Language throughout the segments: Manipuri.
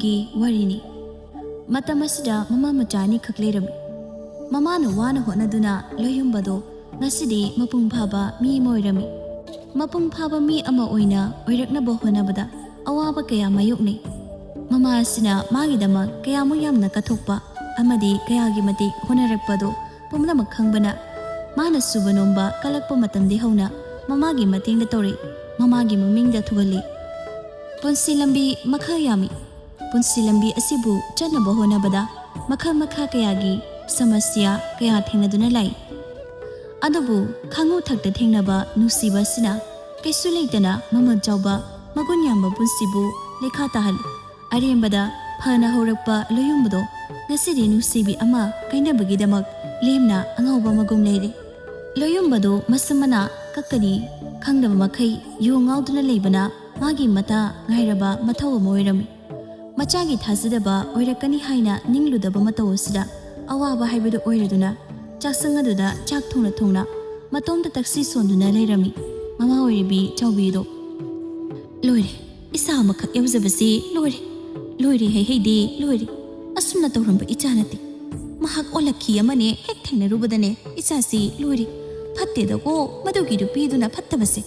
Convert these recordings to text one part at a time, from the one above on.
Loyumbagi warini. Matamasida mama machani kaklerami. Mama no wana honaduna loyumbado ngasidi mapung phaba mi moirami. Mapung phaba mi ama oina oiraknaba honabada awaba kaya mayokni. Mama asina magidama kaya mo yamna kathokpa amadi kayagi matik honarakpado pumnamak khangbana mana subanomba kalakpa matamdi hauna mamagi matingda tori mamagi mamingda thugali. Punsi lambi makha yami. Punsi lambi asibu chanaba honabada makha kayagi samasya kaya thengnaduna lai. Adubu khangu thakta thengnaba nusiba sina kaisu leitana mamad chawba magun yamba punsibu lekha tahal arembada phana horakpa loyumbado ngasidi nusibi ama kainabagidamak lemna angawba magum leire. Loyumbado masamana kakkani khangdaba makhai yu ngawduna leibana magi mata ngairaba mathaw moirami. Machagi thazadaba oirakani haina ningludaba matawsida awaba haibadu oiraduna chaksangaduda chak thongna matomda taxi sonduna leirami. Mama oiribi chawbido loire isa makak yawzabasi loire heidi loire asumna tawramba ichanati mahak olakhi amane hek thengna rubadane isasi loire fatte dago madugi rupiduna fattabase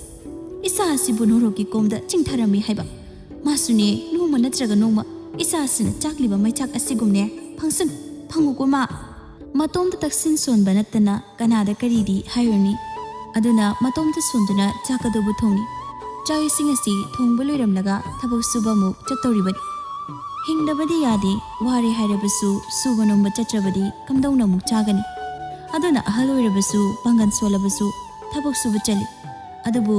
isasi bunoroki komda chingtharami haiba masune noma natraga noma isasina chakliba maichak asigumne phangsan phangukuma matomda taksin sonba natana kanada karidi haironi aduna matomda sonduna chakadobu thongni chai singasi thongba loiramlaga thabak suba muk chatoribadi hingdabadi yadi ware hairabasu subanomba chatrabadi kamdawna muk chagani aduna ahal oirabasu pangan solabasu thabak suba chali adubu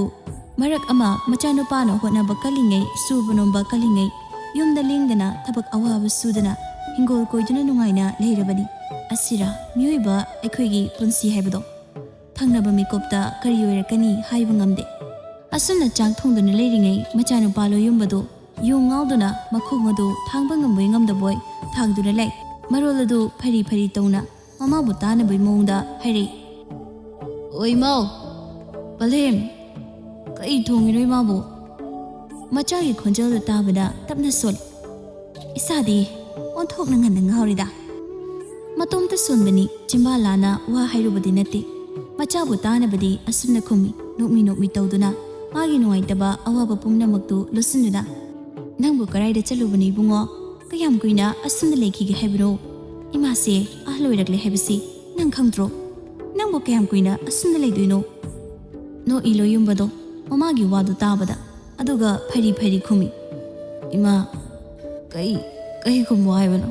marak ama machanupana honaba kalingai subanomba kalingai yumda lengdana thabak awaba sudana hingol koiduna nungaina leirabadi asira mioiba ekhoigi punsi haibado thangnaba mikopta kari oirakani haiba ngamde asuna chang thongduna leiringai machanupalo yumbado yu ngawduna makhong adu thangba ngamboi ngamdaboy thangduna lai marol adu phari tawna mama bu tanabai mongda hairi oi mau palem kai thongiroi mabu machagi khonjal da tabada tapna sol isadi onthokna nganda ngawrida matomta sonbani chimbalana wa hairubadi nati machabu tanabadi asumna khumi nokmi tawduna magi nuaitaba awaba pumnamaktu lusinuna nangbu karaida chalubani bungo kayam kuina asumna lekhige haibro imase ahloirakle haibisi nang khangdro nangbu kayam kuina asumna leiduino no iloyumbado mamagi wadu tabada aduga phari khumi ima kai khumbo haibano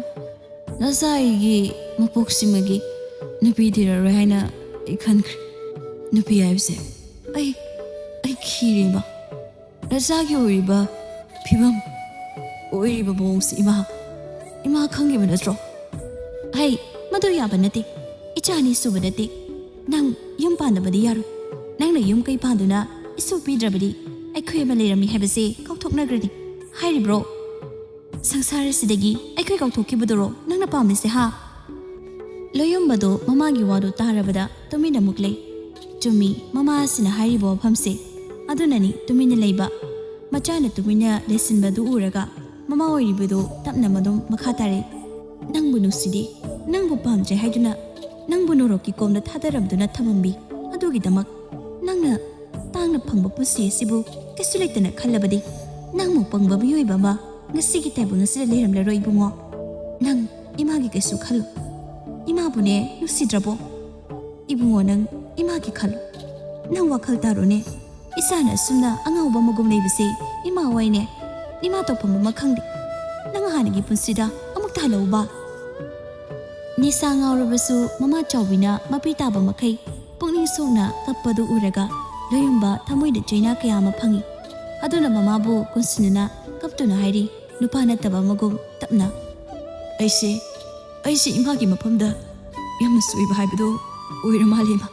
nasaigi mapoksimagi nupi diraroi haina ikhankri nupi haibse ai khiriba nasagi oiriba phibam oiriba bongsi ima khangiba natro hai madu yaba nati ichani suba nati nang yum pandabadi yaru nangna yum kai panduna isu pidrabadi aikhoi ma leirami haibase kauthoknagradi hairi bro sangsara sidagi aikhoi kauthokibadoro nangna pamise ha loyumbado mamagi wadu tarabada tumina muklei chumi mama asina hairibo phamse adunani tumina leiba machana tumina lesinbadu uraga mama oiribado tapna madum makhatare nangbu nusidi nangbu pamje haiduna nangbu noroki komda thadarabduna thamambi adugi damak nangna tangna phangba pusi sibu kesulektana khallabadi nangmu pangba biyoiba ma ngasigi taibu ngasila leiramla roi bungo nang imagi kesu khallu imabune nusidrabo ibungo nang imagi khallu nang wakhal tarone isana sumna angawba magum leibase ima waine ima topambu makhangdi nang hanagi punsida amuk talauba nisa ngawrabasu mama chawbina mapitaba makhai pungning songna kappadu uraga loyumba thamoida chaina kaya ma phangi aduna mamabu kunsinana kaptuna hairi nupa nataba magum tapna aise imagi maphamda yamna suiba haibado oiramalima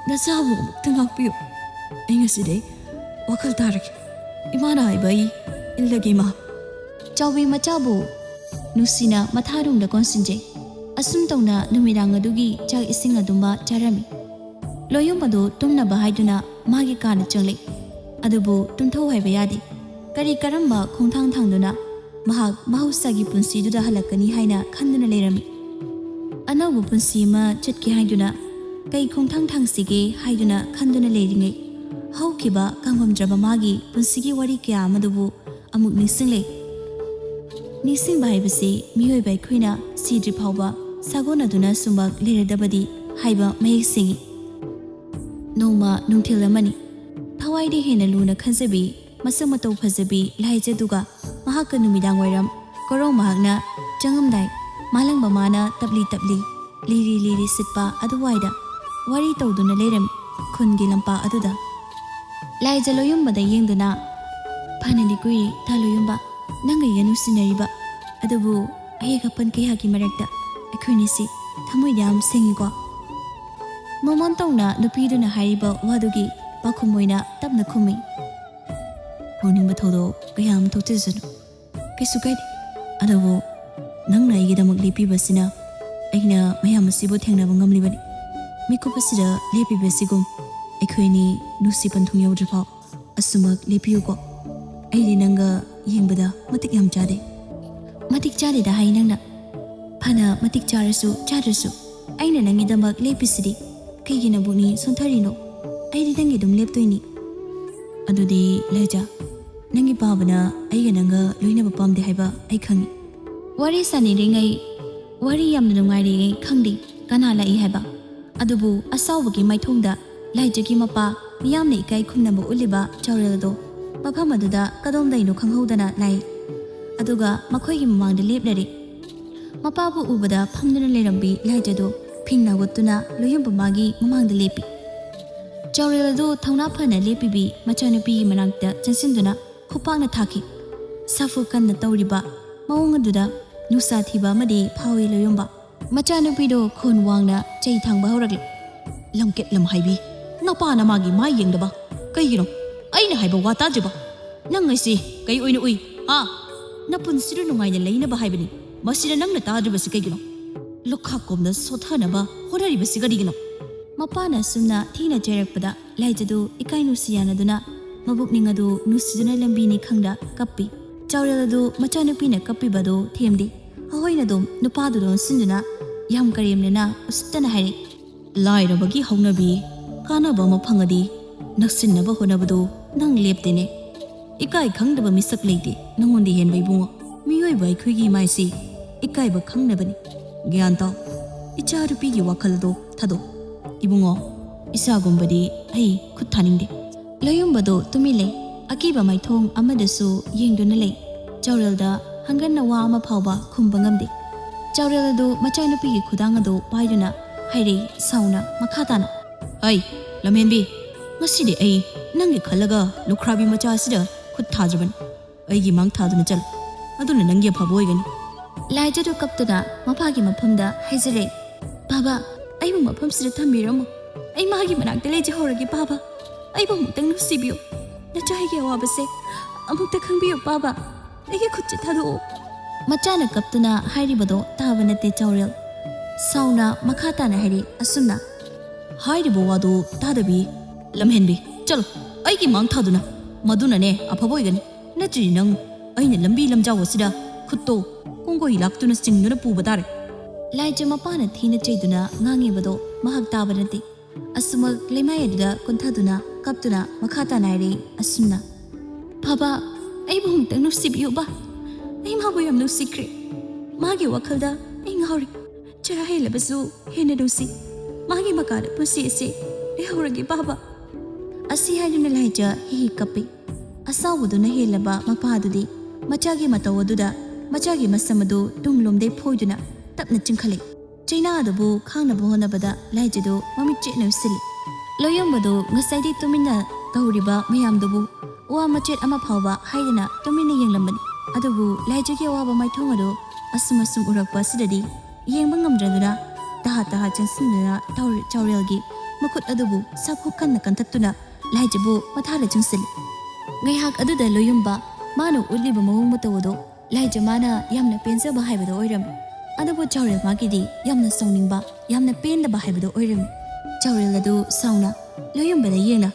nasabu tangakpiyo aingaside wakal tarak imana haibai illagima chawbi machabu nusina matharungda konsinje asum tawna numirang adugi chak ising adumba charami loyumbado tumna bahaiduna magi kana changle adubu tumthau haiba yadi kari karamba khongthang thangduna mahak mahusagi punsiduda halakani haina khanduna lerami anabu punsi ma chatki haiduna kai khongthang thangsige haiduna khanduna leringei haukiba kanghamdraba magi punsigi wari kya amadubu amuk nisingle nising baibasi miyoi bai khuina sidri phawba sagona duna sumbak leredabadi haiba mayek singi noma nungthilamani thawai de hena luna khansabi masam matau phajabi laije duga mahaka numidang wairam korong mahakna changamdai malangba mana tabli liri sitpa aduwaida wari tawduna leram khungi lampa aduda laije loyumbada yengduna phanani kuiri thaloyumba nanga yanu sinariba adubu ayega pan kayaki marakta akhunisi thamoi yam sengigo momon tawna nupiduna hariba wadugi pakhumoina tapna khumi honing bathodo kayam thotesanu kaisukai adabu nangna yidamak lipibasina aina mayam asibu thengnaba ngamlibani mikopasida lepibasigum aikhoini nusi panthung yawdriphau asumak lepiuko aidi nanga yengbada matik yam chade matik chade da hai nangna phana matik charasu chadrasu aina nangi damak lepisidi kaigina buni sontharino aidi nangi dum leptoini adudi leja nangi babana aiga nanga loina bapamde haiba ai khangi wari sani ringai wari yamna nungai ri khangdi kana lai haiba adubu asawbagi maithongda laijagi mapa miyamne ikai khumnaba uliba chawreldo mafam aduda kadomdaino khanghodana lai aduga makhoigi mamangda leplari mapabu ubada phamduna lerambi laijado phingna gottuna loyam magi mamangda lepi chawreldo thawna phana lepibi machanupi manakta chansinduna khupakna thaki safu kanna tawriba mawong aduda nusa thiba amadi phawi loyomba machanupido khon wangna chei thangba horakle lamket lam haibi napa na magi ma yengdaba kaigino aina haiba wata jiba nangaisi kai oina ui ha napunsiru nungaina leina ba haibani masira nangna tadribasi kaigino lokha komna sothana ba horari basi gadigino mapana sumna thina jerakpada laijadu ikainu siyana duna mabuk ningadu nusijuna lambini khangda kappi chawreladu machanupina kappibado themdi ahoina dum nupadu don sinjuna yam karimnena ustana hari lairabagi haunabi kanaba maphangadi naksinaba honabadu nang leptene ikai khangdaba misak leite nangondi hen bai bungo miyoi bai khuigi maisi ikai ba khangnabani gyan taw icha rupi gi wakhal do thado ibungo isa gumbadi ai khut thaningde layumbado tumile akiba maithong amadasu yengduna lei chawrelda hanganna wa ama phawba khumba ngamde chawreladu machanupi gi khudang ado paiduna hairi sauna makhatana ai lamhenbi ngasidi ai nangi khalaga lukhrabi macha sida khut thajaban ai gi mang thaduna chal aduna nangi phaboi laijadu kaptuna mapagi maphamda haijare baba ai mu mafam sida thambiram ai magi manakta leje horagi baba ai bu mutang nusibiyo na chahige awabase amukta khangbiyo baba aige khutche thado machana kaptuna hairibado tabanate chawrel sauna makhatana hairi asumna hairibo wadu tadabi lamhenbi chalo aigi mang thaduna maduna ne aphaboigani natri nang aina lambi lamjaw sida khutto kongoi laktuna singduna pubadare laije mapana thina cheiduna ngangibado mahak tabanate asumag lemayadida kunthaduna kaptuna makhata nairi asumna baba ai bum tang nusibiyo ba ai ma boyam no secret magi wakhalda ai ngawri chara helabasu hena dosi magi makada pusi ase ai hawragi baba asi haiduna laija hi kapi asawuduna helaba mapadudi machagi matawaduda machagi masamadu tunglomde phoiduna tapna chingkhale chaina adabu khangna bohonabada laijado mami chena usili loyambado ngasaidi tumina tawriba mayamdubu wa machet ama phawba haidina tumina yenglambani adubu laijagi awaba maithongado asumasum urakpa sidadi yengba ngamdraduna taha chansinna chawrelgi makut adubu saphukanna kantatuna laijabu mathara chingsili ngaihak aduda loyumba manu uliba mawong matawado laijamana yamna penjaba haibado oiram adubu chawrel magidi yamna sawningba yamna pendaba haibado oiram chawrel adu sauna loyumbada yengna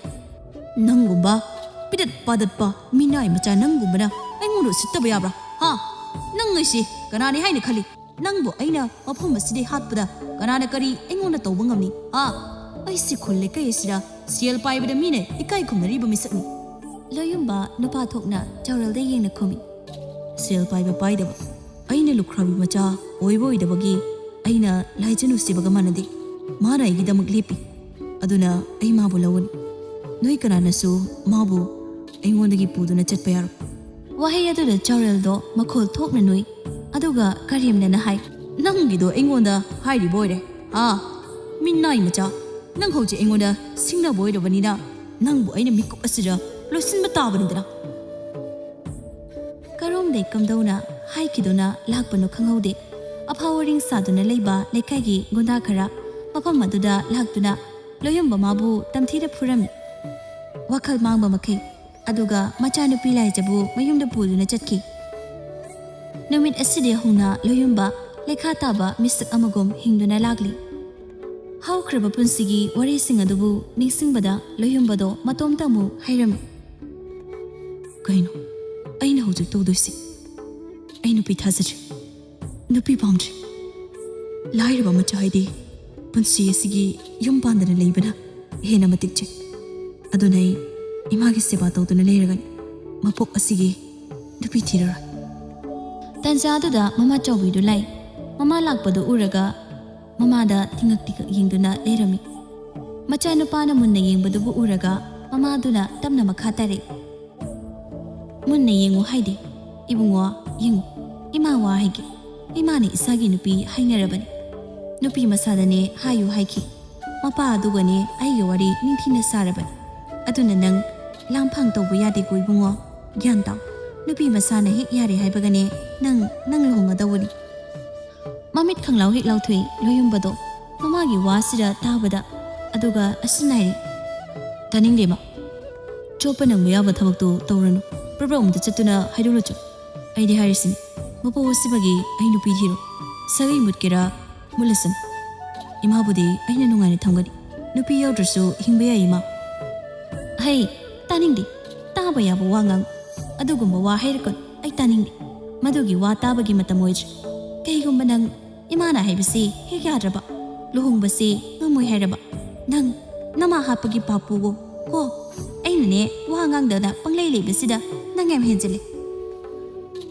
nangumba pidat padatpa minai macha nangumbana aingono sittaba yabra ha ꯑꯩꯁꯤ ꯀꯅꯥꯅꯤ ꯍꯥꯏꯅ ꯈꯜꯂꯤ ꯅꯪꯕꯨ ꯑꯩꯅ ꯃꯐꯝ ꯑꯁꯤꯗ ꯍꯥꯠꯄꯗ ꯀꯅꯥꯅ ꯀꯔꯤ ꯑꯩꯉꯣꯟꯗ ꯇꯧꯕ ꯉꯝꯅꯤ ꯑꯩꯁꯤ ꯈꯨꯜ ꯂꯩꯀꯩ ꯑꯁꯤꯗ ꯁꯦꯜ ꯄꯥꯏꯕꯗ ꯃꯤꯅ ꯏꯀꯥꯏ ꯈꯨꯝꯅꯔꯤꯕ ꯃꯤꯁꯛꯅꯤ ꯂꯣꯌꯨꯝꯕ ꯅꯨꯄꯥ ꯊꯣꯛꯅ ꯆꯥꯎꯔꯦꯜꯗ ꯌꯦꯡꯅ ꯈꯨꯝꯃꯤ ꯁꯦꯜ ꯄꯥꯏꯕ ꯄꯥꯏꯗꯕ ꯑꯩꯅ ꯂꯨꯈ꯭ꯔꯥꯕꯤ ꯃꯆꯥ ꯑꯣꯏꯕ ꯑꯣꯏꯗꯕꯒꯤ ꯑꯩꯅ ꯂꯥꯏꯖ ꯅꯨꯡꯁꯤꯕꯒ ꯃꯥꯟꯅꯗꯦ ꯃꯥꯅ ꯑꯩꯒꯤꯗꯃꯛ ꯂꯦꯞꯄꯤ ꯑꯗꯨꯅ ꯑꯩ ꯃꯥꯕꯨ ꯂꯧꯒꯅꯤ ꯅꯣꯏ ꯀꯅꯥꯅꯁꯨ ꯃꯥꯕꯨ ꯑꯩꯉꯣꯟꯗꯒꯤ ꯄꯨꯗꯨꯅ ꯆꯠꯄ ꯌꯥꯔꯣꯏ ꯋꯥꯍꯩ ꯑꯗꯨꯗ ꯆꯥꯎꯔꯦꯜꯗꯣ ꯃꯈꯣꯜ ꯊꯣꯛꯅ ꯅꯣꯏ ꯑꯗꯨꯒ ꯀꯔꯦꯝꯅꯅ ꯍꯥꯏ ꯅꯪꯒꯤꯗꯣ ꯑꯩꯉꯣꯟꯗ ꯍꯥꯏꯔꯤꯕ ꯑꯣꯏꯔꯦ ꯃꯤꯅꯥꯏ ꯃꯆꯥ ꯅꯪ ꯍꯧꯖꯤꯛ ꯑꯩꯉꯣꯟꯗ ꯁꯤꯡꯅꯕ ꯑꯣꯏꯔꯕꯅꯤꯅ ꯅꯪꯕꯨ ꯑꯩꯅ ꯃꯤꯀꯨꯞ ꯑꯁꯤꯗ ꯂꯣꯏꯁꯤꯟꯕ ꯇꯥꯕꯅꯤꯗꯅ ꯀꯔꯣꯝꯗꯩ ꯀꯝꯗꯧꯅ ꯍꯥꯏꯈꯤꯗꯨꯅ ꯂꯥꯛꯄꯅꯣ ꯈꯪꯍꯧꯗꯦ ꯑꯐꯥꯎ ꯋꯥꯔꯤꯡ ꯁꯥꯗꯨꯅ ꯂꯩꯕ ꯂꯩꯀꯥꯏꯒꯤ ꯒꯨꯟꯗꯥ ꯈꯔ ꯃꯐꯝ ꯑꯗꯨꯗ ꯂꯥꯛꯇꯨꯅ ꯂꯣꯌꯨꯝꯕ ꯃꯥꯕꯨ ꯇꯝꯊꯤꯅ ꯐꯨꯔꯝꯃꯤ ꯋꯥꯈꯜ ꯃꯥꯡꯕ ꯃꯈꯩ ꯑꯗꯨꯒ ꯃꯆꯥꯅꯨꯄꯤ ꯂꯥꯏꯖꯕꯨ ꯃꯌꯨꯝꯗ ꯄꯨꯗꯨꯅ ꯆꯠꯈꯤ ꯅꯨꯃꯤꯠ ꯑꯁꯤꯗꯤ ꯍꯧꯅ ꯂꯣꯌꯨꯝꯕ ꯂꯩꯈꯥ ꯇꯥꯕ ꯃꯤꯁꯛ ꯑꯃꯒꯨꯝ ꯍꯤꯡꯗꯨꯅ ꯂꯥꯛꯂꯤ ꯍꯧꯈ꯭ꯔꯕ ꯄꯨꯟꯁꯤꯒꯤ ꯋꯥꯔꯤꯁꯤꯡ ꯑꯗꯨꯕꯨ ꯅꯤꯡꯁꯤꯡꯕꯗ ꯂꯣꯌꯨꯝꯕꯗꯣ ꯃꯇꯣꯝꯇ ꯑꯃꯨꯛ ꯍꯩꯔꯝꯃꯤ ꯀꯩꯅꯣ ꯑꯩꯅ ꯍꯧꯖꯤꯛ ꯇꯧꯗꯣꯏꯁꯤ ꯑꯩ ꯅꯨꯄꯤ ꯊꯥꯖꯗ꯭ꯔꯤ ꯅꯨꯄꯤ ꯄꯥꯝꯗ꯭ꯔꯤ ꯂꯥꯏꯔꯕ ꯃꯆꯥ ꯍꯥꯏꯗꯤ ꯄꯨꯟꯁꯤ ꯑꯁꯤꯒꯤ ꯌꯨꯝ ꯄꯥꯟꯗꯅ ꯂꯩꯕꯅ ꯍꯦꯟꯅ ꯃꯇꯤꯛ ꯆꯩ ꯑꯗꯨꯅ ꯑꯩ ꯏꯃꯥꯒꯤ ꯁꯦꯕꯥ ꯇꯧꯗꯨꯅ ꯂꯩꯔꯒꯅꯤ ꯃꯄꯣꯛ ꯑꯁꯤꯒꯤ ꯅꯨꯄꯤ ꯊꯤꯔꯔꯣꯏ ꯇꯟꯖꯥꯗꯨꯗ ꯃꯃꯥ ꯆꯥꯎꯕꯤꯗꯨ ꯂꯥꯛꯏ ꯃꯃꯥ ꯂꯥꯛꯄꯗꯨ ꯎꯔꯒ ꯃꯃꯥꯗ ꯇꯤꯡꯉꯛ ꯇꯤꯡꯉꯛ ꯌꯦꯡꯗꯨꯅ ꯂꯩꯔꯝꯃꯤ ꯃꯆꯥꯅꯨꯄꯥꯅ ꯃꯨꯟꯅ ꯌꯦꯡꯕꯗꯨꯕꯨ ꯎꯔꯒ ꯃꯃꯥꯗꯨꯅ ꯇꯞꯅ ꯃꯈꯥ ꯇꯥꯔꯛꯏ ꯃꯨꯟꯅ ꯌꯦꯡꯉꯨ ꯍꯥꯏꯗꯦ ꯏꯕꯨꯡꯉꯣ ꯌꯦꯡꯉꯨ ꯏꯃꯥ ꯋꯥ ꯍꯥꯏꯒꯦ ꯏꯃꯥꯅ ꯏꯁꯥꯒꯤ ꯅꯨꯄꯤ ꯍꯥꯏꯅꯔꯕꯅꯤ ꯅꯨꯄꯤ ꯃꯁꯥꯗꯅꯦ ꯍꯥꯏꯌꯨ ꯍꯥꯏꯈꯤ ꯃꯄꯥ ꯑꯗꯨꯒꯅꯦ ꯑꯩꯒꯤ ꯋꯥꯔꯤ ꯅꯤꯡꯊꯤꯅ ꯁꯥꯔꯕꯅꯤ ꯑꯗꯨꯅ ꯅꯪ ꯂꯥꯡꯐꯥꯡ ꯇꯧꯕ ꯌꯥꯗꯦꯀꯣ ꯏꯕꯨꯡꯉꯣ ꯒ꯭ꯌꯥꯟ ꯇꯥꯎ ꯅꯨꯄꯤ ꯃꯁꯥꯅ ꯍꯦꯛ ꯌꯥꯔꯦ ꯍꯥꯏꯕꯒꯅꯦ ꯅꯪ ꯂꯨꯍꯣꯡꯒꯗꯧꯕꯅꯤ ꯃꯃꯤꯠ ꯈꯪꯂꯥꯎ ꯍꯦꯛ ꯂꯥꯎꯊꯣꯛꯏ ꯂꯣꯌꯨꯝꯕꯗꯣ ꯃꯃꯥꯒꯤ ꯋꯥꯁꯤꯗ ꯇꯥꯕꯗ ꯑꯗꯨꯒ ꯑꯁꯤꯅꯥꯏꯔꯤ ꯇꯥꯅꯤꯡꯗꯦꯃ ꯆꯣꯞꯄ ꯅꯪꯕ ꯌꯥꯕ ꯊꯕꯛꯇꯣ ꯇꯧꯔꯅꯨ ꯄ꯭ꯔꯕ꯭ꯔ ꯑꯃꯗ ꯆꯠꯇꯨꯅ ꯍꯥꯏꯗꯣꯛꯂꯨꯆꯣ ꯑꯩꯗꯤ ꯍꯥꯏꯔꯤꯁꯤꯅꯤ ꯃꯄꯣ ꯑꯁꯤꯕꯒꯤ ꯑꯩ ꯅꯨꯄꯤ ꯊꯤꯔꯣ ꯁꯥꯒꯩ ꯃꯨꯠꯀꯦꯔꯥ ꯃꯨꯠꯂꯁꯅꯨ ꯏꯃꯥꯕꯨꯗꯤ ꯑꯩꯅ ꯅꯨꯡꯉꯥꯏꯅ ꯊꯝꯒꯅꯤ ꯅꯨꯄꯤ ꯌꯥꯎꯗ꯭ꯔꯁꯨ ꯍꯤꯡꯕ ꯌꯥꯏ ꯏꯃꯥ ꯍꯩ ꯇꯥꯅꯤꯡꯗꯦ ꯇꯥꯕ ꯌꯥꯕ ꯋꯥ ꯉꯥꯡ ꯑꯗꯨꯒꯨꯝꯕ ꯋꯥ ꯍꯩꯔꯛꯀꯅꯨ ꯑꯩ ꯇꯥꯅꯤꯡꯗꯦ ꯃꯗꯨꯒꯤ ꯋꯥ ꯇꯥꯕꯒꯤ ꯃꯇꯝ ꯑꯣꯏꯗ꯭ꯔꯤ ꯀꯩꯒꯨꯝꯕ ꯅꯪ ꯏꯃꯥꯅ ꯍꯥꯏꯕꯁꯤ ꯍꯦꯛ ꯌꯥꯗ꯭ꯔꯕ ꯂꯨꯍꯣꯡꯕꯁꯤ ꯉꯝꯃꯣꯏ ꯍꯥꯏꯔꯕ ꯅꯪ ꯅꯃꯥ ꯍꯥꯠꯄꯒꯤ ꯄꯥꯞꯄꯨꯒꯣ ꯀꯣ ꯑꯩꯅꯅꯦ ꯋꯥ ꯉꯥꯡꯗꯅ ꯄꯪꯂꯩ ꯂꯩꯕꯁꯤꯗ ꯅꯪ ꯌꯥꯝ ꯍꯦꯟꯖꯤꯜꯂꯦ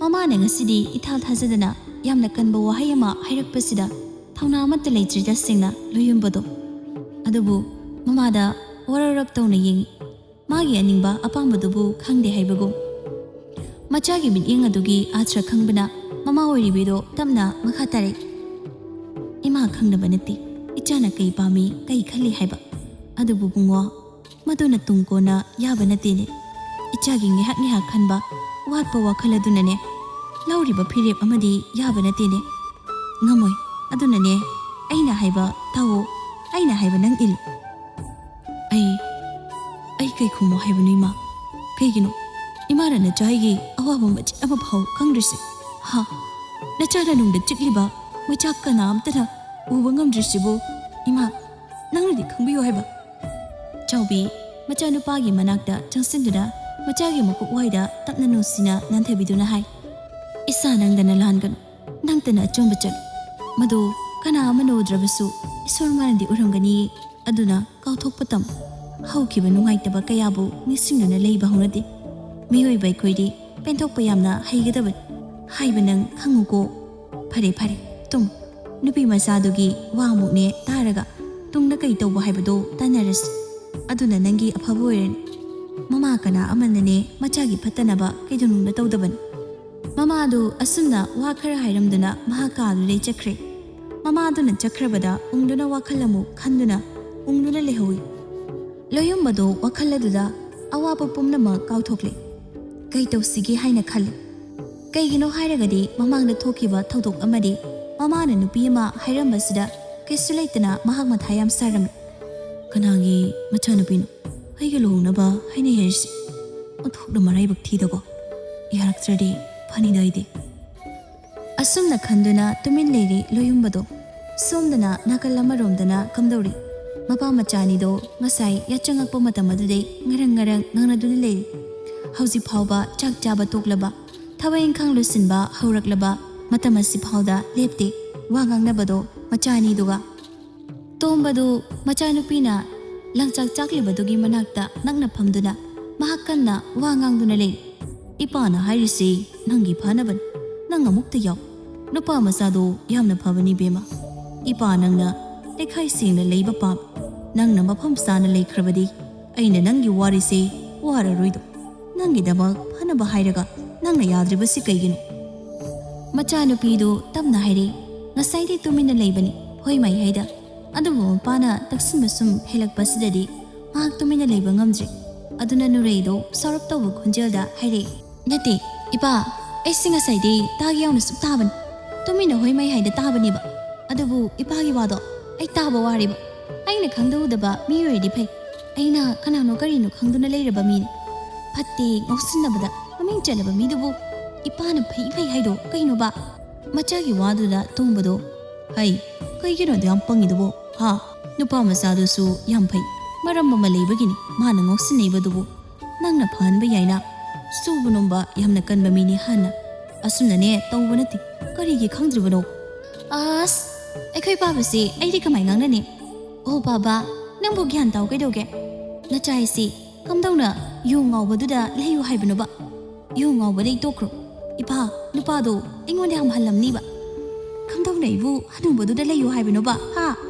ꯃꯃꯥꯅ ꯉꯁꯤꯗꯤ ꯏꯊꯥ ꯊꯥꯖꯗꯅ ꯌꯥꯝꯅ ꯀꯟꯕ ꯋꯥꯍꯩ ꯑꯃ ꯍꯥꯏꯔꯛꯄꯁꯤꯗ ꯊꯧꯅꯥ ꯑꯃꯠꯇ ꯂꯩꯇ꯭ꯔꯤ ꯇꯁꯦꯡꯅ ꯂꯣꯌꯨꯝꯕꯗꯣ ꯑꯗꯨꯕꯨ ꯃꯃꯥꯗ ꯋꯥꯔꯧꯔꯞ ꯇꯧꯅ ꯌꯦꯡꯉꯤ ꯃꯥꯒꯤ ꯑꯅꯤꯡꯕ ꯑꯄꯥꯝꯕꯗꯨꯕꯨ ꯈꯪꯗꯦ ꯍꯥꯏꯕꯒꯨꯝ ꯃꯆꯥꯒꯤ ꯃꯤꯠꯌꯦꯡ ꯑꯗꯨꯒꯤ ꯑꯥꯊ꯭ꯔ ꯈꯪꯕꯅ ꯃꯃꯥ ꯑꯣꯏꯔꯤꯕꯤꯗꯣ ꯇꯞꯅ ꯃꯈꯥ ꯇꯥꯔꯛꯏ ꯏꯃꯥ ꯈꯪꯗꯕ ꯅꯠꯇꯦ ꯏꯆꯥꯅ ꯀꯩ ꯄꯥꯝꯃꯤ ꯀꯩ ꯈꯜꯂꯤ ꯍꯥꯏꯕ ꯑꯗꯨꯕꯨ ꯕꯨꯡꯉꯣ ꯃꯗꯨꯅ ꯇꯨꯡ ꯀꯣꯟꯅ ꯌꯥꯕ ꯅꯠꯇꯦꯅꯦ ꯏꯆꯥꯒꯤ ꯉꯥꯏꯍꯥꯛ ꯉꯥꯏꯍꯥꯛ ꯈꯟꯕ ꯋꯥꯠꯄ ꯋꯥꯈꯜ ꯑꯗꯨꯅꯅꯦ ꯂꯧꯔꯤꯕ ꯐꯤꯔꯦꯞ ꯑꯃꯗꯤ ꯌꯥꯕ ꯅꯠꯇꯦꯅꯦ ꯉꯝꯃꯣꯏ ꯑꯗꯨꯅꯅꯦ ꯑꯩꯅ ꯍꯥꯏꯕ ꯇꯥꯋꯣ ꯑꯩꯅ ꯍꯥꯏꯕ ꯅꯪ ꯏꯜꯂꯨ ꯑꯩ ꯀꯩ ꯈꯨꯝꯃꯣ ꯍꯥꯏꯕꯅꯣ ꯏꯃꯥ ꯀꯩꯒꯤꯅꯣ ꯏꯃꯥꯅ ꯅꯆꯥꯒꯤ ꯑꯋꯥꯕ ꯃꯆꯦꯠ ꯑꯃ ꯐꯥꯎ ꯈꯪꯗ꯭ꯔꯤꯁꯦ ꯅꯆꯥꯅ ꯅꯨꯡꯗ ꯆꯤꯛꯂꯤꯕ ꯃꯩꯆꯥꯛ ꯀꯅꯥꯝꯇꯅ ꯎꯕ ꯉꯝꯗ꯭ꯔꯤꯁꯤꯕꯨ ꯏꯃꯥ ꯅꯪꯅꯗꯤ ꯈꯪꯕꯤꯌꯨ ꯍꯥꯏꯕ ꯆꯥꯎꯕꯤ ꯃꯆꯥꯅꯨꯄꯥꯒꯤ ꯃꯅꯥꯛꯇ ꯆꯪꯁꯤꯟꯗꯨꯅ ꯃꯆꯥꯒꯤ ꯃꯀꯣꯛ ꯋꯥꯏꯗ ꯇꯞꯅ ꯅꯨꯡꯁꯤꯅ ꯅꯥꯟꯊꯕꯤꯗꯨꯅ ꯍꯥꯏ ꯏꯁꯥ ꯅꯪꯗꯅ ꯂꯥꯟꯒꯅꯨ ꯅꯪꯇꯅ ꯑꯆꯨꯝꯕ ꯆꯠꯂꯨ ꯃꯗꯨ ꯀꯅꯥ ꯑꯃꯅ ꯎꯗ꯭ꯔꯕꯁꯨ ꯏꯁꯣꯔ ꯃꯥꯅꯗꯤ ꯎꯔꯝꯒꯅꯤ ꯑꯗꯨꯅ ꯀꯥꯎꯊꯣꯛꯄ ꯇꯝꯃꯨ ꯍꯧꯈꯤꯕ ꯅꯨꯡꯉꯥꯏꯇꯕ ꯀꯌꯥꯕꯨ ꯅꯤꯡꯁꯤꯡꯗꯨꯅ ꯂꯩꯕ ꯍꯧꯅꯗꯦ ꯃꯤꯑꯣꯏꯕ ꯑꯩꯈꯣꯏꯗꯤ ꯄꯦꯟꯊꯣꯛꯄ ꯌꯥꯝꯅ ꯍꯩꯒꯗꯕꯅꯤ ꯍꯥꯏꯕ ꯅꯪ ꯈꯪꯉꯨꯀꯣ ꯐꯔꯦ ꯐꯔꯦ ꯇꯨꯝꯃꯨ ꯅꯨꯄꯤ ꯃꯆꯥꯗꯨꯒꯤ ꯋꯥꯃꯨꯛꯅꯦ ꯇꯥꯔꯒ ꯇꯨꯡꯗ ꯀꯩ ꯇꯧꯕ ꯍꯥꯏꯕꯗꯣ ꯇꯥꯟꯅꯔꯁꯤ ꯑꯗꯨꯅ ꯅꯪꯒꯤ ꯑꯐꯕ ꯑꯣꯏꯔꯅꯤ ꯃꯃꯥ ꯀꯅꯥ ꯑꯃꯅꯅꯦ ꯃꯆꯥꯒꯤ ꯐꯠꯇꯅꯕ ꯀꯩꯗꯧꯅꯨꯡꯗ ꯇꯧꯗꯕꯅꯤ ꯃꯃꯥꯗꯨ ꯑꯁꯨꯝꯅ ꯋꯥ ꯈꯔ ꯍꯥꯏꯔꯝꯗꯨꯅ ꯃꯍꯥꯛ ꯀꯥꯗꯨꯗꯩ ꯆꯠꯈ꯭ꯔꯦ ꯃꯃꯥꯗꯨꯅ ꯆꯠꯈ꯭ꯔꯕꯗ ꯎꯡꯗꯨꯅ ꯋꯥꯈꯜ ꯑꯃꯨꯛ ꯈꯟꯗꯨꯅ ꯎꯡꯗꯨꯅ ꯂꯩꯍꯧꯏ ꯂꯣꯌꯨꯝꯕꯗꯣ ꯋꯥꯈꯜ ꯑꯗꯨꯗ ꯑꯋꯥꯕ ꯄꯨꯝꯅꯃꯛ ꯀꯥꯎꯊꯣꯛꯂꯦ ꯀꯩ ꯇꯧꯁꯤꯒꯦ ꯍꯥꯏꯅ ꯈꯜꯂꯤ ꯀꯩꯒꯤꯅꯣ ꯍꯥꯏꯔꯒꯗꯤ ꯃꯃꯥꯡꯗ ꯊꯣꯛꯈꯤꯕ ꯊꯧꯗꯣꯛ ꯑꯃꯗꯤ ꯃꯃꯥꯅ ꯅꯨꯄꯤ ꯑꯃ ꯍꯥꯏꯔꯝꯕꯁꯤꯗ ꯀꯩꯁꯨ ꯂꯩꯇꯅ ꯃꯍꯥꯛ ꯃꯊꯥ ꯌꯥꯝ ꯁꯥꯔꯝꯃꯤ ꯀꯅꯥꯒꯤ ꯃꯆꯥꯅꯨꯄꯤꯅꯣ ꯑꯩꯒ ꯂꯨꯍꯣꯡꯅꯕ ꯍꯥꯏꯅ ꯍꯥꯏꯔꯤꯁꯤ ꯑꯣꯟꯊꯣꯛꯅ ꯃꯔꯥꯏꯕꯛ ꯊꯤꯗꯀꯣ ꯌꯥꯔꯛꯇ꯭ꯔꯗꯤ ꯐꯅꯤꯗ ꯑꯩꯗꯤ ꯑꯁꯨꯝꯅ ꯈꯟꯗꯨꯅ ꯇꯨꯃꯤꯟ ꯂꯩꯔꯤ ꯂꯣꯌꯨꯝꯕꯗꯣ ꯁꯣꯝꯗꯅ ꯅꯥꯀꯜ ꯑꯃꯔꯣꯝꯗꯅ ꯀꯝꯗꯧꯔꯤ ꯃꯄꯥ ꯃꯆꯥꯅꯤꯗꯣ ꯉꯁꯥꯏ ꯌꯥꯆꯪꯉꯛꯄ ꯃꯇꯝ ꯑꯗꯨꯗꯩ ꯉꯔꯪ ꯉꯔꯪ ꯉꯪꯅꯗꯨꯅ ꯂꯩꯔꯤ ꯍꯧꯖꯤꯛ ꯐꯥꯎꯕ ꯆꯥꯛ ꯆꯥꯕ ꯇꯣꯛꯂꯕ ꯊꯕꯛ ꯏꯪꯈꯥꯡ ꯂꯣꯏꯁꯤꯟꯕ ꯍꯧꯔꯛꯂꯕ ꯃꯇꯝ ꯑꯁꯤ ꯐꯥꯎꯗ ꯂꯦꯞꯇꯦ ꯋꯥ ꯉꯥꯡꯅꯕꯗꯣ ꯃꯆꯥꯅꯤꯗꯨꯒ ꯇꯣꯝꯕꯗꯨ ꯃꯆꯥꯅꯨꯄꯤꯅ ꯂꯪꯆꯥꯛ ꯆꯥꯛꯂꯤꯕꯗꯨꯒꯤ ꯃꯅꯥꯛꯇ ꯅꯛꯅ ꯐꯝꯗꯨꯅ ꯃꯍꯥꯛ ꯀꯟꯅ ꯋꯥ ꯉꯥꯡꯗꯨꯅ ꯂꯩ ꯏꯄꯥꯅ ꯍꯥꯏꯔꯤꯁꯤ ꯅꯪꯒꯤ ꯐꯅꯕꯅꯤ ꯅꯪ ꯑꯃꯨꯛꯇ ꯌꯥꯎ ꯅꯨꯄꯥ ꯃꯆꯥꯗꯣ ꯌꯥꯝꯅ ꯐꯕꯅꯤ ꯕꯦꯝꯃ ꯏꯄꯥ ꯅꯪꯅ ꯂꯩꯈꯥꯏ ꯁꯦꯡꯅ ꯂꯩꯕ ꯄꯥꯝ ꯅꯪꯅ ꯃꯐꯝ ꯆꯥꯅ ꯂꯩꯈ꯭ꯔꯕꯗꯤ ꯑꯩꯅ ꯅꯪꯒꯤ ꯋꯥꯔꯤꯁꯤ ꯋꯥꯔꯔꯣꯏꯗꯣ ꯅꯪꯒꯤꯗꯃꯛ ꯐꯅꯕ ꯍꯥꯏꯔꯒ ꯅꯪꯅ ꯌꯥꯗ꯭ꯔꯤꯕꯁꯤ ꯀꯩꯒꯤꯅꯣ ꯃꯆꯥꯅꯨꯄꯤꯗꯨ ꯇꯞꯅ ꯍꯥꯏꯔꯦ ꯉꯁꯥꯏꯗꯤ ꯇꯨꯃꯤꯟꯅ ꯂꯩꯕꯅꯤ ꯍꯣꯏ ꯃꯥꯏꯍꯩꯗ ꯑꯗꯨꯕꯨ ꯃꯄꯥꯅ ꯇꯛꯁꯤꯟꯕ ꯁꯨꯝ ꯍꯦꯜꯂꯛꯄꯁꯤꯗꯗꯤ ꯃꯍꯥꯛ ꯇꯨꯃꯤꯟꯅ ꯂꯩꯕ ꯉꯝꯗ꯭ꯔꯦ ꯑꯗꯨꯅ ꯅꯨꯔꯩꯗꯣ ꯁꯥꯎꯔꯞ ꯇꯧꯕ ꯈꯣꯟꯖꯦꯜꯗ ꯍꯥꯏꯔꯦ ꯅꯠꯇꯦ ꯏꯄꯥ ꯑꯩꯁꯤ ꯉꯁꯥꯏꯗꯤ ꯇꯥꯒꯦ ꯌꯥꯎꯅ ꯁꯨꯛ ꯇꯥꯕꯅꯤ ꯇꯨꯃꯤꯟꯅ ꯍꯣꯏ ꯃꯥꯏꯍꯩꯗ ꯇꯥꯕꯅꯦꯕ ꯑꯗꯨꯕꯨ ꯏꯄꯥꯒꯤ ꯋꯥꯗꯣ ꯑꯩ ꯇꯥꯕ ꯋꯥꯔꯦꯕ ꯑꯩꯅ ꯈꯪꯗꯧꯗꯕ ꯃꯤ ꯑꯣꯏꯔꯗꯤ ꯐꯩ ꯑꯩꯅ ꯀꯅꯥꯅꯣ ꯀꯔꯤꯅꯣ ꯈꯪꯗꯨꯅ ꯂꯩꯔꯕ ꯃꯤꯅꯤ ꯐꯠꯇꯦ ꯉꯥꯎꯁꯤꯟꯅꯕꯗ ꯃꯃꯤꯡ ꯆꯠꯂꯕ ꯃꯤꯗꯨꯕꯨ ꯏꯄꯥꯅ ꯐꯩ ꯐꯩ ꯍꯥꯏꯗꯣ ꯀꯩꯅꯣꯕ ꯃꯆꯥꯒꯤ ꯋꯥꯗꯨꯗ ꯇꯣꯡꯕꯗꯣ ꯍꯩ ꯀꯩꯒꯤꯅꯣꯗꯣ ꯌꯥꯝ ꯄꯪꯉꯤꯗꯨꯕꯣ ꯍꯥ ꯅꯨꯄꯥ ꯃꯆꯥꯗꯨꯁꯨ ꯌꯥꯝ ꯐꯩ ꯃꯔꯝ ꯑꯃ ꯂꯩꯕꯒꯤꯅꯤ ꯃꯥꯅ ꯉꯥꯎꯁꯤꯟꯅꯩꯕꯗꯨꯕꯨ ꯅꯪꯅ ꯐꯍꯟꯕ ꯌꯥꯏꯅ ꯁꯨꯕ ꯅꯣꯝꯕ ꯌꯥꯝꯅ ꯀꯟꯕ ꯃꯤꯅꯤ ꯍꯥꯟꯅ ꯑꯁꯨꯝꯅꯅꯦ ꯇꯧꯕ ꯅꯠꯇꯦ ꯀꯔꯤꯒꯤ ꯈꯪꯗ꯭ꯔꯤꯕꯅꯣ ꯑꯁ ꯑꯩꯈꯣꯏ ꯄꯥꯕꯁꯤ ꯑꯩꯗꯤ ꯀꯃꯥꯏ ꯉꯥꯡꯅꯅꯤ ꯑꯣ ꯕꯥꯕꯥ ꯅꯪꯕꯨ ꯒ꯭ꯌꯥꯟ ꯇꯥꯎ ꯀꯩꯗꯧꯒꯦ ꯅꯆꯥꯏꯁꯤ ꯀꯝꯗꯧꯅ ꯌꯨ ꯉꯥꯎꯕꯗꯨꯗ ꯂꯩꯌꯨ ꯍꯥꯏꯕꯅꯣꯕ ꯌꯨ ꯉꯥꯎꯕꯗꯩ ꯇꯣꯛꯈ꯭ꯔꯣ ꯏꯄꯥ ꯅꯨꯄꯥꯗꯣ ꯑꯩꯉꯣꯟꯗ ꯌꯥꯝ ꯍꯜꯂꯝꯅꯤꯕ ꯀꯝꯗꯧꯅ ꯑꯩꯕꯨ ꯍꯅꯨꯕꯗꯨꯗ ꯂꯩꯌꯨ ꯍꯥꯏꯕꯅꯣꯕ ꯍꯥ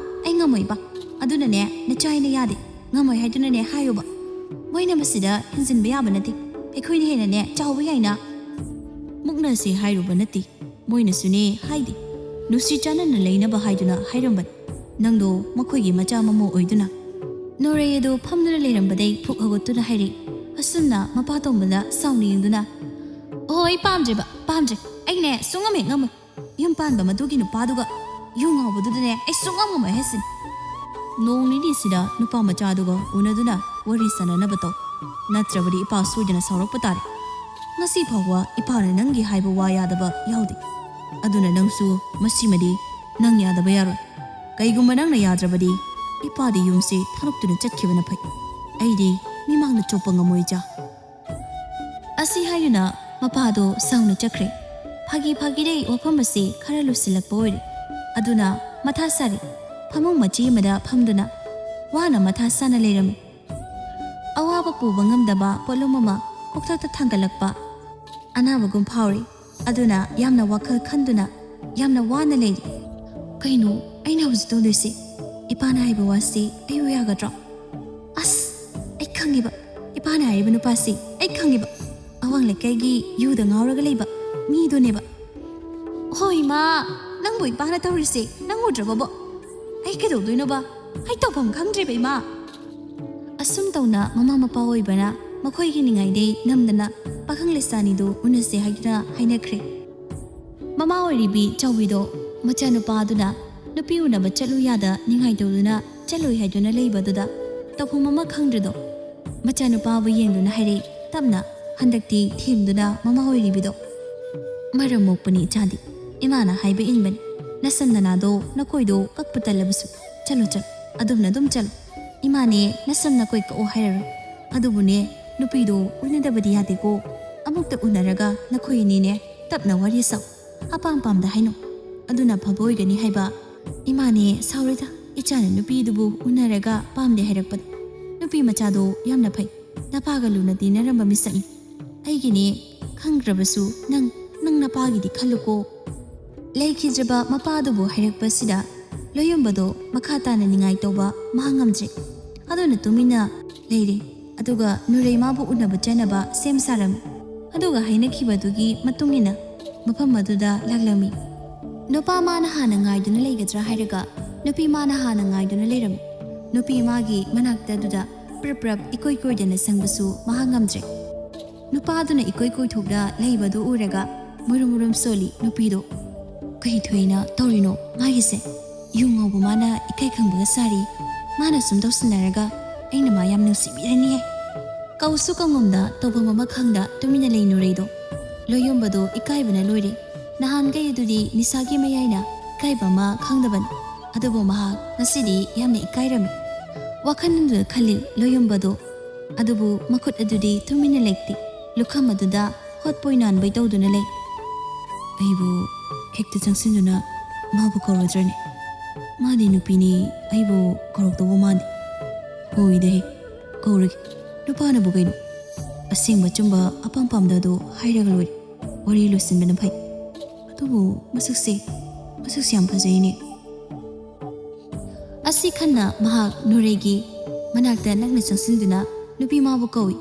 ꯑꯩ ꯉꯝꯃꯣꯏꯕ ꯑꯗꯨꯅꯅꯦ ꯅꯆꯥꯏꯅ ꯌꯥꯗꯦ ꯉꯝꯃꯣꯏ ꯍꯥꯏꯗꯨꯅꯅꯦ ꯍꯥꯏꯌꯣꯕ ꯃꯣꯏꯅ ꯃꯁꯤꯗ ꯍꯦꯟꯖꯤꯟꯕ ꯌꯥꯕ ꯅꯠꯇꯦ ꯑꯩꯈꯣꯏꯅ ꯍꯦꯟꯅꯅꯦ ꯆꯥꯎꯕ ꯌꯥꯏꯅ ꯃꯨꯛꯅꯁꯦ ꯍꯥꯏꯔꯨꯕ ꯅꯠꯇꯦ ꯃꯣꯏꯅꯁꯨꯅꯦ ꯍꯥꯏꯗꯦ ꯅꯨꯡꯁꯤ ꯆꯥꯟꯅꯅ ꯂꯩꯅꯕ ꯍꯥꯏꯗꯨꯅ ꯍꯥꯏꯔꯝꯕꯅꯤ ꯅꯪꯗꯣ ꯃꯈꯣꯏꯒꯤ ꯃꯆꯥ ꯃꯃꯧ ꯑꯣꯏꯗꯨꯅ ꯅꯣꯔꯩ ꯑꯗꯨ ꯐꯝꯗꯨꯅ ꯂꯩꯔꯝꯕꯗꯩ ꯐꯨꯛ ꯍꯧꯒꯠꯇꯨꯅ ꯍꯥꯏꯔꯦ ꯑꯁꯨꯝꯅ ꯃꯄꯥ ꯇꯣꯡꯕꯗ ꯁꯥꯎꯅ ꯌꯦꯡꯗꯨꯅ ꯑꯣ ꯑꯩ ꯄꯥꯝꯗ꯭ꯔꯦ ꯑꯩꯅꯦ ꯁꯨꯡꯉꯝ ꯍꯦꯛ ꯉꯝꯃꯣꯏ ꯌꯨꯝ ꯄꯥꯟꯕ ꯃꯗꯨꯒꯤ ꯅꯨꯄꯥꯗꯨꯒ ꯌꯨ ꯉꯥꯎꯕꯗꯨꯗꯅꯦ ꯑꯩ ꯁꯨꯡꯉꯝ ꯉꯝꯃꯣꯏ ꯍꯥꯏꯁꯤꯅꯤ ꯅꯣꯡ ꯅꯤꯅꯤꯁꯤꯗ ꯅꯨꯄꯥ ꯃꯆꯥꯗꯨꯒ ꯎꯅꯗꯨꯅ ꯋꯥꯔꯤ ꯁꯥꯟꯅꯅꯕ ꯇꯧ ꯅꯠꯇ꯭ꯔꯕꯗꯤ ꯏꯄꯥ ꯁꯣꯏꯗꯅ ꯁꯥꯎꯔꯛꯄ ꯇꯥꯔꯦ ꯉꯁꯤ ꯐꯥꯎꯕ ꯏꯄꯥꯅ ꯅꯪꯒꯤ ꯍꯥꯏꯕ ꯋꯥ ꯌꯥꯗꯕ ꯌꯥꯎꯗꯦ ꯑꯗꯨꯅ ꯅꯪꯁꯨ ꯃꯁꯤꯃꯗꯤ ꯅꯪ ꯌꯥꯗꯕ ꯌꯥꯔꯣꯏ ꯀꯩꯒꯨꯝꯕ ꯅꯪꯅ ꯌꯥꯗ꯭ꯔꯕꯗꯤ ꯏꯄꯥꯗꯤ ꯌꯨꯝꯁꯦ ꯊꯥꯗꯣꯛꯇꯨꯅ ꯆꯠꯈꯤꯕꯅ ꯐꯩ ꯑꯩꯗꯤ ꯃꯤꯃꯥꯡꯗ ꯆꯣꯞꯄ ꯉꯝꯃꯣꯏ ꯏꯆꯥ ꯑꯁꯤ ꯍꯥꯏꯗꯨꯅ ꯃꯄꯥꯗꯣ ꯁꯥꯎꯅ ꯆꯠꯈ꯭ꯔꯦ ꯐꯥꯒꯤꯗꯩ ꯋꯥꯐꯝ ꯑꯁꯤ ꯈꯔ ꯂꯨꯁꯤꯜꯂꯛꯄ ꯑꯣꯏꯔꯦ ꯑꯗꯨꯅ ꯃꯊꯥ ꯁꯥꯔꯦ ꯐꯃꯨꯡ ꯃꯆꯤ ꯑꯃꯗ ꯐꯝꯗꯨꯅ ꯋꯥꯅ ꯃꯊꯥ ꯁꯥꯅ ꯂꯩꯔꯝꯃꯤ ꯑꯋꯥꯕ ꯄꯨꯕ ꯉꯝꯗꯕ ꯄꯣꯠꯂꯨꯝ ꯑꯃ ꯀꯣꯛꯊꯛꯇ ꯊꯥꯡꯒꯠꯂꯛꯄ ꯑꯅꯥꯕꯒꯨꯝ ꯐꯥꯎꯔꯤ ꯑꯗꯨꯅ ꯌꯥꯝꯅ ꯋꯥꯈꯜ ꯈꯟꯗꯨꯅ ꯌꯥꯝꯅ ꯋꯥꯅ ꯂꯩꯔꯤ ꯀꯩꯅꯣ ꯑꯩꯅ ꯍꯧꯖꯤꯛ ꯇꯧꯗꯣꯏꯁꯤ ꯏꯄꯥꯅ ꯍꯥꯏꯕ ꯋꯥꯁꯤ ꯑꯩꯕꯨ ꯌꯥꯒꯗ꯭ꯔꯣ ꯑꯁ ꯑꯩ ꯈꯪꯉꯤꯕ ꯏꯄꯥꯅ ꯍꯥꯏꯔꯤꯕ ꯅꯨꯄꯥꯁꯤ ꯑꯩ ꯈꯪꯉꯤꯕ ꯑꯋꯥꯡ ꯂꯩꯀꯥꯏꯒꯤ ꯌꯨꯗ ꯉꯥꯎꯔꯒ ꯂꯩꯕ ꯃꯤꯗꯨꯅꯦꯕ ꯍꯣꯏ ꯏꯃꯥ ꯅꯪꯕꯨ ꯏꯄꯥꯅ ꯇꯧꯔꯤꯁꯤ ꯅꯪ ꯎꯗ꯭ꯔꯕꯕꯣ ꯑꯩ ꯀꯩꯗꯧꯗꯣꯏꯅꯣꯕ ꯑꯩ ꯇꯧꯐꯝ ꯈꯪꯗ꯭ꯔꯦꯕ ꯏꯃꯥ ꯑꯁꯨꯝ ꯇꯧꯅ ꯃꯃꯥ ꯃꯄꯥ ꯑꯣꯏꯕꯅ ꯃꯈꯣꯏꯒꯤ ꯅꯤꯡꯉꯥꯏꯗꯩ ꯅꯝꯗꯅ ꯄꯥꯈꯪ ꯂꯩꯁꯥꯅꯤꯗꯨ ꯎꯅꯁꯦ ꯍꯥꯏꯗꯨꯅ ꯍꯥꯏꯅꯈ꯭ꯔꯦ ꯃꯃꯥ ꯑꯣꯏꯔꯤꯕꯤ ꯆꯥꯎꯕꯤꯗꯣ ꯃꯆꯥꯅꯨꯄꯥꯗꯨꯅ ꯅꯨꯄꯤ ꯎꯅꯕ ꯆꯠꯂꯨ ꯌꯥꯗ ꯅꯤꯡꯉꯥꯏ ꯇꯧꯗꯨꯅ ꯆꯠꯂꯣꯏ ꯍꯥꯏꯗꯨꯅ ꯂꯩꯕꯗꯨꯗ ꯇꯧꯐꯝ ꯑꯃ ꯈꯪꯗ꯭ꯔꯤꯗꯣ ꯃꯆꯥꯅꯨꯄꯥꯕꯨ ꯌꯦꯡꯗꯨꯅ ꯍꯥꯏꯔꯦ ꯇꯞꯅ ꯍꯟꯗꯛꯇꯤ ꯊꯦꯝꯗꯨꯅ ꯃꯃꯥ ꯑꯣꯏꯔꯤꯕꯤꯗꯣ ꯃꯔꯝ ꯃꯣꯛꯄꯅꯤ ꯏꯆꯥꯗꯤ ꯏꯃꯥꯅ ꯍꯥꯏꯕ ꯏꯟꯕꯅꯤ ꯅꯁꯝ ꯅꯅꯥꯗꯣ ꯅꯀꯣꯏꯗꯣ ꯀꯛꯄ ꯇꯜꯂꯕꯁꯨ ꯆꯠꯂꯣ ꯑꯗꯨꯝꯅ ꯑꯗꯨꯝ ꯆꯠꯂꯣ ꯏꯃꯥꯅꯦ ꯅꯁꯝ ꯅꯀꯣꯏ ꯀꯛꯑꯣ ꯍꯥꯏꯔꯔꯣꯏ ꯑꯗꯨꯕꯨꯅꯦ ꯅꯨꯄꯤꯗꯣ ꯎꯅꯗꯕꯗꯤ ꯌꯥꯗꯦꯀꯣ ꯑꯃꯨꯛꯇ ꯎꯅꯔꯒ ꯅꯈꯣꯏ ꯑꯅꯤꯅꯦ ꯇꯞꯅ ꯋꯥꯔꯤ ꯁꯥꯎ ꯑꯄꯥꯝ ꯄꯥꯝꯗ ꯍꯥꯏꯅꯣ ꯑꯗꯨꯅ ꯐꯕ ꯑꯣꯏꯒꯅꯤ ꯍꯥꯏꯕ ꯏꯃꯥꯅꯦ ꯁꯥꯎꯔꯣꯏꯗ ꯏꯆꯥꯅ ꯅꯨꯄꯤꯗꯨꯕు ꯎꯅꯔꯒ ꯄꯥꯝꯗꯦ ꯍꯥꯏꯔꯛꯄꯗ ꯅꯨꯄꯤ ꯃꯆꯥꯗꯣ ꯌꯥꯝꯅ ꯐꯩ ꯅꯄꯥꯒ ꯂꯨꯅ ꯇꯤꯟꯅꯔꯝꯕ ꯃꯤꯁꯛꯅꯤ ꯑꯩꯒꯤꯅꯦ ꯈꯪꯈ꯭ꯔꯕꯁꯨ ꯅꯪ ꯅꯄꯥꯒꯤꯗꯤ ꯈꯜꯂꯨꯀꯣ ꯂꯩꯈꯤꯗ꯭ꯔꯕ ꯃꯄꯥꯗꯨꯕꯨ ꯍꯥꯏꯔꯛꯄꯁꯤꯗ ꯂꯣꯌꯨꯝꯕꯗꯣ ꯃꯈꯥ ꯇꯥꯅ ꯅꯤꯡꯉꯥꯏ ꯇꯧꯕ ꯃꯍꯥꯛ ꯉꯝꯗ꯭ꯔꯦ ꯑꯗꯨꯅ ꯇꯨꯃꯤꯟꯅ ꯂꯩꯔꯦ ꯑꯗꯨꯒ ꯅꯨꯔꯩ ꯃꯥꯕꯨ ꯎꯅꯕ ꯆꯠꯅꯕ ꯁꯦꯝ ꯁꯥꯔꯝꯃꯤ ꯑꯗꯨꯒ ꯍꯥꯏꯅꯈꯤꯕꯗꯨꯒꯤ ꯃꯇꯨꯡ ꯏꯟꯅ ꯃꯐꯝ ꯑꯗꯨꯗ ꯂꯥꯛꯂꯝꯃꯤ ꯅꯨꯄꯥ ꯃꯥꯅ ꯍꯥꯟꯅ ꯉꯥꯏꯗꯨꯅ ꯂꯩꯒꯗ꯭ꯔꯥ ꯍꯥꯏꯔꯒ ꯅꯨꯄꯤ ꯃꯥꯅ ꯍꯥꯟꯅ ꯉꯥꯏꯗꯨꯅ ꯂꯩꯔꯝꯃꯤ ꯅꯨꯄꯤ ꯃꯥꯒꯤ ꯃꯅꯥꯛꯇ ꯑꯗꯨꯗ ꯄ꯭ꯔꯞ ꯏꯀꯣꯏ ꯀꯣꯏꯗꯅ ꯆꯪꯕꯁꯨ ꯃꯍꯥꯛ ꯉꯝꯗ꯭ꯔꯦ ꯅꯨꯄꯥꯗꯨꯅ ꯏꯀꯣꯏ ꯀꯣꯏꯊꯣꯛꯅ ꯂꯩꯕꯗꯨ ꯎꯔꯒ ꯃꯨꯔꯨꯝ ꯁꯣꯜꯂꯤ ꯅꯨꯄꯤꯗꯣ ꯀꯩ ꯊꯣꯏꯅ ꯇꯧꯔꯤꯅꯣ ꯃꯥꯒꯤꯁꯦ ꯌꯨ ꯉꯥꯎꯕ ꯃꯥꯅ ꯏꯀꯥꯏ ꯈꯪꯕꯒ ꯁꯥꯔꯤ ꯃꯥꯅ ꯁꯨꯝ ꯇꯧꯁꯤꯟꯅꯔꯒ ꯑꯩꯅ ꯃꯥ ꯌꯥꯝ ꯅꯨꯡꯁꯤꯕꯤꯔꯅꯤꯍꯦ ꯀꯧꯁꯨ ꯀꯧꯉꯝꯗ ꯇꯧꯐꯝ ꯑꯃ ꯈꯪꯗ ꯇꯨꯃꯤꯟꯅ ꯂꯩ ꯅꯨꯔꯩꯗꯣ ꯂꯣꯌꯨꯝꯕꯗꯣ ꯏꯀꯥꯏꯕꯅ ꯂꯣꯏꯔꯦ ꯅꯍꯥꯟꯈꯩ ꯑꯗꯨꯗꯤ ꯅꯤꯁꯥꯒꯤ ꯃꯌꯥꯏꯅ ꯏꯀꯥꯏꯕ ꯑꯃ ꯈꯪꯗꯕꯅꯤ ꯑꯗꯨꯕꯨ ꯃꯍꯥꯛ ꯉꯁꯤꯗꯤ ꯌꯥꯝꯅ ꯏꯀꯥꯏꯔꯝꯃꯤ ꯋꯥꯈꯜꯗꯨꯗ ꯈꯜꯂꯤ ꯂꯣꯌꯨꯝꯕꯗꯣ ꯑꯗꯨꯕꯨ ꯃꯈꯨꯠ ꯑꯗꯨꯗꯤ ꯇꯨꯃꯤꯟꯅ ꯂꯩꯇꯦ ꯂꯨꯈꯝ ꯑꯗꯨꯗ ꯍꯣꯠꯄꯣꯏ ꯅꯥꯟꯕꯣꯏ ꯇꯧꯗꯨꯅ ꯂꯩ ꯍꯦꯛꯇ ꯆꯪꯁꯤꯟꯗꯨꯅ ꯃꯥꯕꯨ ꯀꯧꯔꯗ꯭ꯔꯅꯦ? ꯃꯥꯗꯤ ꯅꯨꯄꯤꯅꯤ, ꯑꯩꯕꯨ ꯀꯧꯔꯛꯇꯧꯕ ꯃꯥꯟꯗꯦ꯫ ꯍꯣꯏꯗꯍꯦ, ꯀꯧꯔꯒꯦ, ꯅꯨꯄꯥꯅꯕꯨ ꯀꯩꯅꯣ? ꯑꯁꯦꯡꯕ ꯆꯨꯝꯕ ꯑꯄꯥꯝ ꯄꯥꯝꯗꯗꯣ ꯍꯥꯏꯔꯒ ꯂꯣꯏꯔꯦ, ꯋꯥꯔꯤ ꯂꯣꯏꯁꯤꯟꯕꯅ ꯐꯩ꯫ ꯑꯗꯨꯕꯨ ꯃꯁꯛꯁꯦ ꯌꯥꯝ ꯐꯖꯩꯅꯦ꯫ ꯑꯁꯤ ꯈꯟꯅ ꯃꯍꯥꯛ ꯅꯨꯔꯩꯒꯤ ꯃꯅꯥꯛꯇ ꯅꯛꯅ ꯆꯪꯁꯤꯟꯗꯨꯅ ꯅꯨꯄꯤ ꯃꯥꯕꯨ ꯀꯧꯏ꯫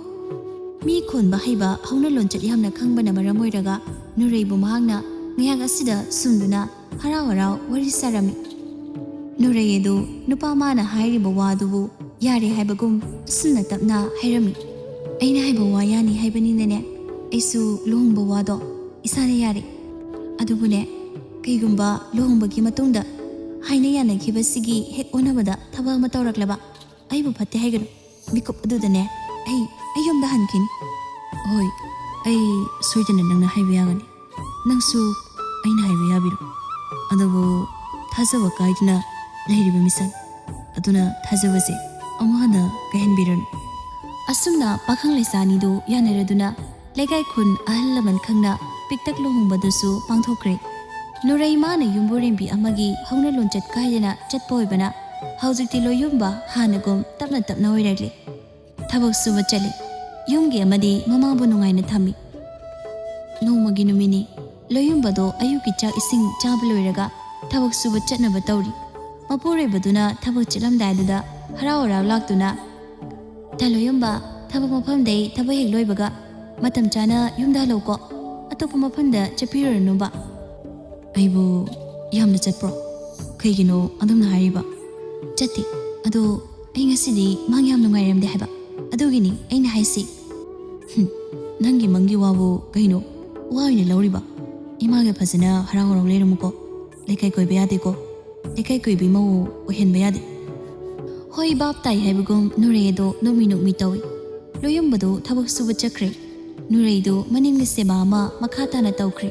ꯃꯤ ꯈꯣꯟꯕ ꯍꯩꯕ ꯍꯧꯅ ꯂꯣꯟꯆꯠ ꯌꯥꯝꯅ ꯈꯪꯕꯅ ꯃꯔꯝ ꯑꯣꯏꯔꯒ ꯅꯨꯔꯩꯕꯨ ꯃꯍꯥꯛꯅ ꯉꯥꯏꯍꯥꯛ ꯑꯁꯤꯗ ꯁꯨꯝꯗꯨꯅ ꯍꯔꯥꯎ ꯍꯔꯥꯎ ꯋꯥꯔꯤ ꯁꯥꯔꯝꯃꯤ꯫ ꯅꯨꯔꯩ ꯑꯗꯨ ꯅꯨꯄꯥ ꯃꯥꯅ ꯍꯥꯏꯔꯤꯕ ꯋꯥꯗꯨꯕꯨ ꯌꯥꯔꯦ ꯍꯥꯏꯕꯒꯨꯝ ꯇꯞꯅ ꯇꯞꯅ ꯍꯥꯏꯔꯝꯃꯤ꯫ ꯑꯩꯅ ꯍꯥꯏꯕ ꯋꯥ ꯌꯥꯅꯤ ꯍꯥꯏꯕꯅꯤꯅꯅꯦ, ꯑꯩꯁꯨ ꯂꯨꯍꯣꯡꯕ ꯋꯥꯗꯣ ꯏꯁꯥꯅ ꯌꯥꯔꯦ꯫ ꯑꯗꯨꯕꯨꯅꯦ, ꯀꯩꯒꯨꯝꯕ ꯂꯨꯍꯣꯡꯕꯒꯤ ꯃꯇꯨꯡꯗ ꯍꯥꯏꯅ ꯌꯥꯅꯈꯤꯕꯁꯤꯒꯤ ꯍꯦꯛ ꯑꯣꯟꯅꯕꯗ ꯊꯕꯛ ꯑꯃ ꯇꯧꯔꯛꯂꯕ ꯑꯩꯕꯨ ꯐꯠꯇꯦ ꯍꯥꯏꯒꯅꯨ꯫ ꯃꯤꯀꯨꯞ ꯑꯗꯨꯗꯅꯦ ꯑꯩ ꯌꯨꯝꯗ ꯍꯟꯈꯤꯅꯤ꯫ ꯍꯣꯏ, ꯑꯩ ꯁꯣꯏꯗꯅ ꯅꯪꯅ ꯍꯥꯏꯕ ꯌꯥꯒꯅꯤ꯫ ꯅꯪꯁꯨ ꯑꯩꯅ ꯍꯥꯏꯕ ꯌꯥꯕꯤꯔꯣ꯫ ꯑꯗꯨꯕꯨ ꯊꯥꯖꯕ ꯀꯥꯏꯗꯨꯅ ꯂꯩꯔꯤꯕ ꯃꯤꯁꯛ ꯑꯗꯨꯅ ꯊꯥꯖꯕꯁꯦ ꯑꯃꯨꯛ ꯍꯟꯅ ꯀꯥꯏꯍꯟꯕꯤꯔꯅꯨ꯫ ꯑꯁꯨꯝꯅ ꯄꯥꯈꯪ ꯂꯩꯁꯥ ꯑꯅꯤꯗꯨ ꯌꯥꯅꯔꯗꯨꯅ ꯂꯩꯀꯥꯏ ꯈꯨꯟ ꯑꯍꯜ ꯂꯃꯟ ꯈꯪꯅ ꯄꯤꯛꯇꯛ ꯂꯨꯍꯣꯡꯕꯗꯨꯁꯨ ꯄꯥꯡꯊꯣꯛꯈ꯭ꯔꯦ꯫ ꯅꯨꯔꯩ ꯃꯥꯅ ꯌꯨꯝꯕꯨꯔꯦꯝꯕꯤ ꯑꯃꯒꯤ ꯍꯧꯅ ꯂꯣꯟꯆꯠ ꯀꯥꯏꯗꯅ ꯆꯠꯄ ꯑꯣꯏꯕꯅ ꯍꯧꯖꯤꯛꯇꯤ ꯂꯣꯌꯨꯝꯕ ꯍꯥꯟꯅꯒꯨꯝ ꯇꯞꯅ ꯇꯞꯅ ꯑꯣꯏꯔꯛꯂꯤ꯫ ꯊꯕꯛ ꯁꯨꯕ ꯆꯠꯂꯤ, ꯌꯨꯝꯒꯤ ꯑꯃꯗꯤ ꯃꯃꯥꯕꯨ ꯅꯨꯡꯉꯥꯏꯅ ꯊꯝꯃꯤ꯫ ꯅꯣꯡꯃꯒꯤ ꯅꯨꯃꯤꯠꯅꯤ, ꯂꯣꯌꯨꯝꯕꯗꯣ ꯑꯌꯨꯛꯀꯤ ꯆꯥꯛ ꯏꯁꯤꯡ ꯆꯥꯕ ꯂꯣꯏꯔꯒ ꯊꯕꯛ ꯁꯨꯕ ꯆꯠꯅꯕ ꯇꯧꯔꯤ꯫ ꯃꯄꯨꯔꯣꯏꯕꯗꯨꯅ ꯊꯕꯛ ꯆꯠꯂꯝꯗꯥꯏꯗꯨꯗ ꯍꯔꯥꯎ ꯍꯔꯥꯎ ꯂꯥꯛꯇꯨꯅ, ꯇꯥ ꯂꯣꯌꯨꯝꯕ, ꯊꯕꯛ ꯃꯐꯝꯗꯩ ꯊꯕꯛ ꯍꯦꯛ ꯂꯣꯏꯕꯒ ꯃꯇꯝ ꯆꯥꯅ ꯌꯨꯝꯗ ꯍꯜꯂꯧꯀꯣ, ꯑꯇꯣꯞꯄ ꯃꯐꯝꯗ ꯆꯠꯄꯤꯔꯨꯔꯅꯨꯕ꯫ ꯑꯩꯕꯨ ꯌꯥꯝꯅ ꯆꯠꯄ꯭ꯔꯣ? ꯀꯩꯒꯤꯅꯣ ꯑꯗꯨꯝꯅ ꯍꯥꯏꯔꯤꯕ? ꯆꯠꯇꯦ, ꯑꯗꯣ ꯑꯩ ꯉꯁꯤꯗꯤ ꯃꯪ ꯌꯥꯝ ꯅꯨꯡꯉꯥꯏꯔꯝꯗꯦ ꯍꯥꯏꯕ, ꯑꯗꯨꯒꯤꯅꯤ ꯑꯩꯅ ꯍꯥꯏꯁꯤ꯫ ꯅꯪꯒꯤ ꯃꯪꯒꯤ ꯋꯥꯕꯨ ꯀꯩꯅꯣ ꯋꯥ ꯑꯣꯏꯅ ꯂꯧꯔꯤꯕ? ꯏꯃꯥꯒ ꯐꯖꯅ ꯍꯔꯥꯎ ꯍꯔꯥꯎ ꯂꯩꯔꯝꯃꯨꯀꯣ꯫ ꯂꯩꯀꯥꯏ ꯀꯣꯏꯕ ꯌꯥꯗꯦꯀꯣ, ꯂꯩꯀꯥꯏ ꯀꯣꯏꯕꯤ ꯃꯧ ꯑꯣꯏꯍꯟꯕ ꯌꯥꯗꯦ꯫ ꯍꯣꯏ ꯕꯥꯞ ꯇꯥꯏ ꯍꯥꯏꯕꯒꯨꯝ ꯅꯨꯔꯩ ꯑꯗꯣ ꯅꯣꯛꯃꯤ ꯇꯧꯏ꯫ ꯂꯣꯌꯨꯝꯕꯗꯨ ꯊꯕꯛ ꯁꯨꯕ ꯆꯠꯈ꯭ꯔꯦ꯫ ꯅꯨꯔꯩꯗꯨ ꯃꯅꯤꯡꯒꯤ ꯁꯦꯕꯥ ꯑꯃ ꯃꯈꯥ ꯇꯥꯅ ꯇꯧꯈ꯭ꯔꯦ꯫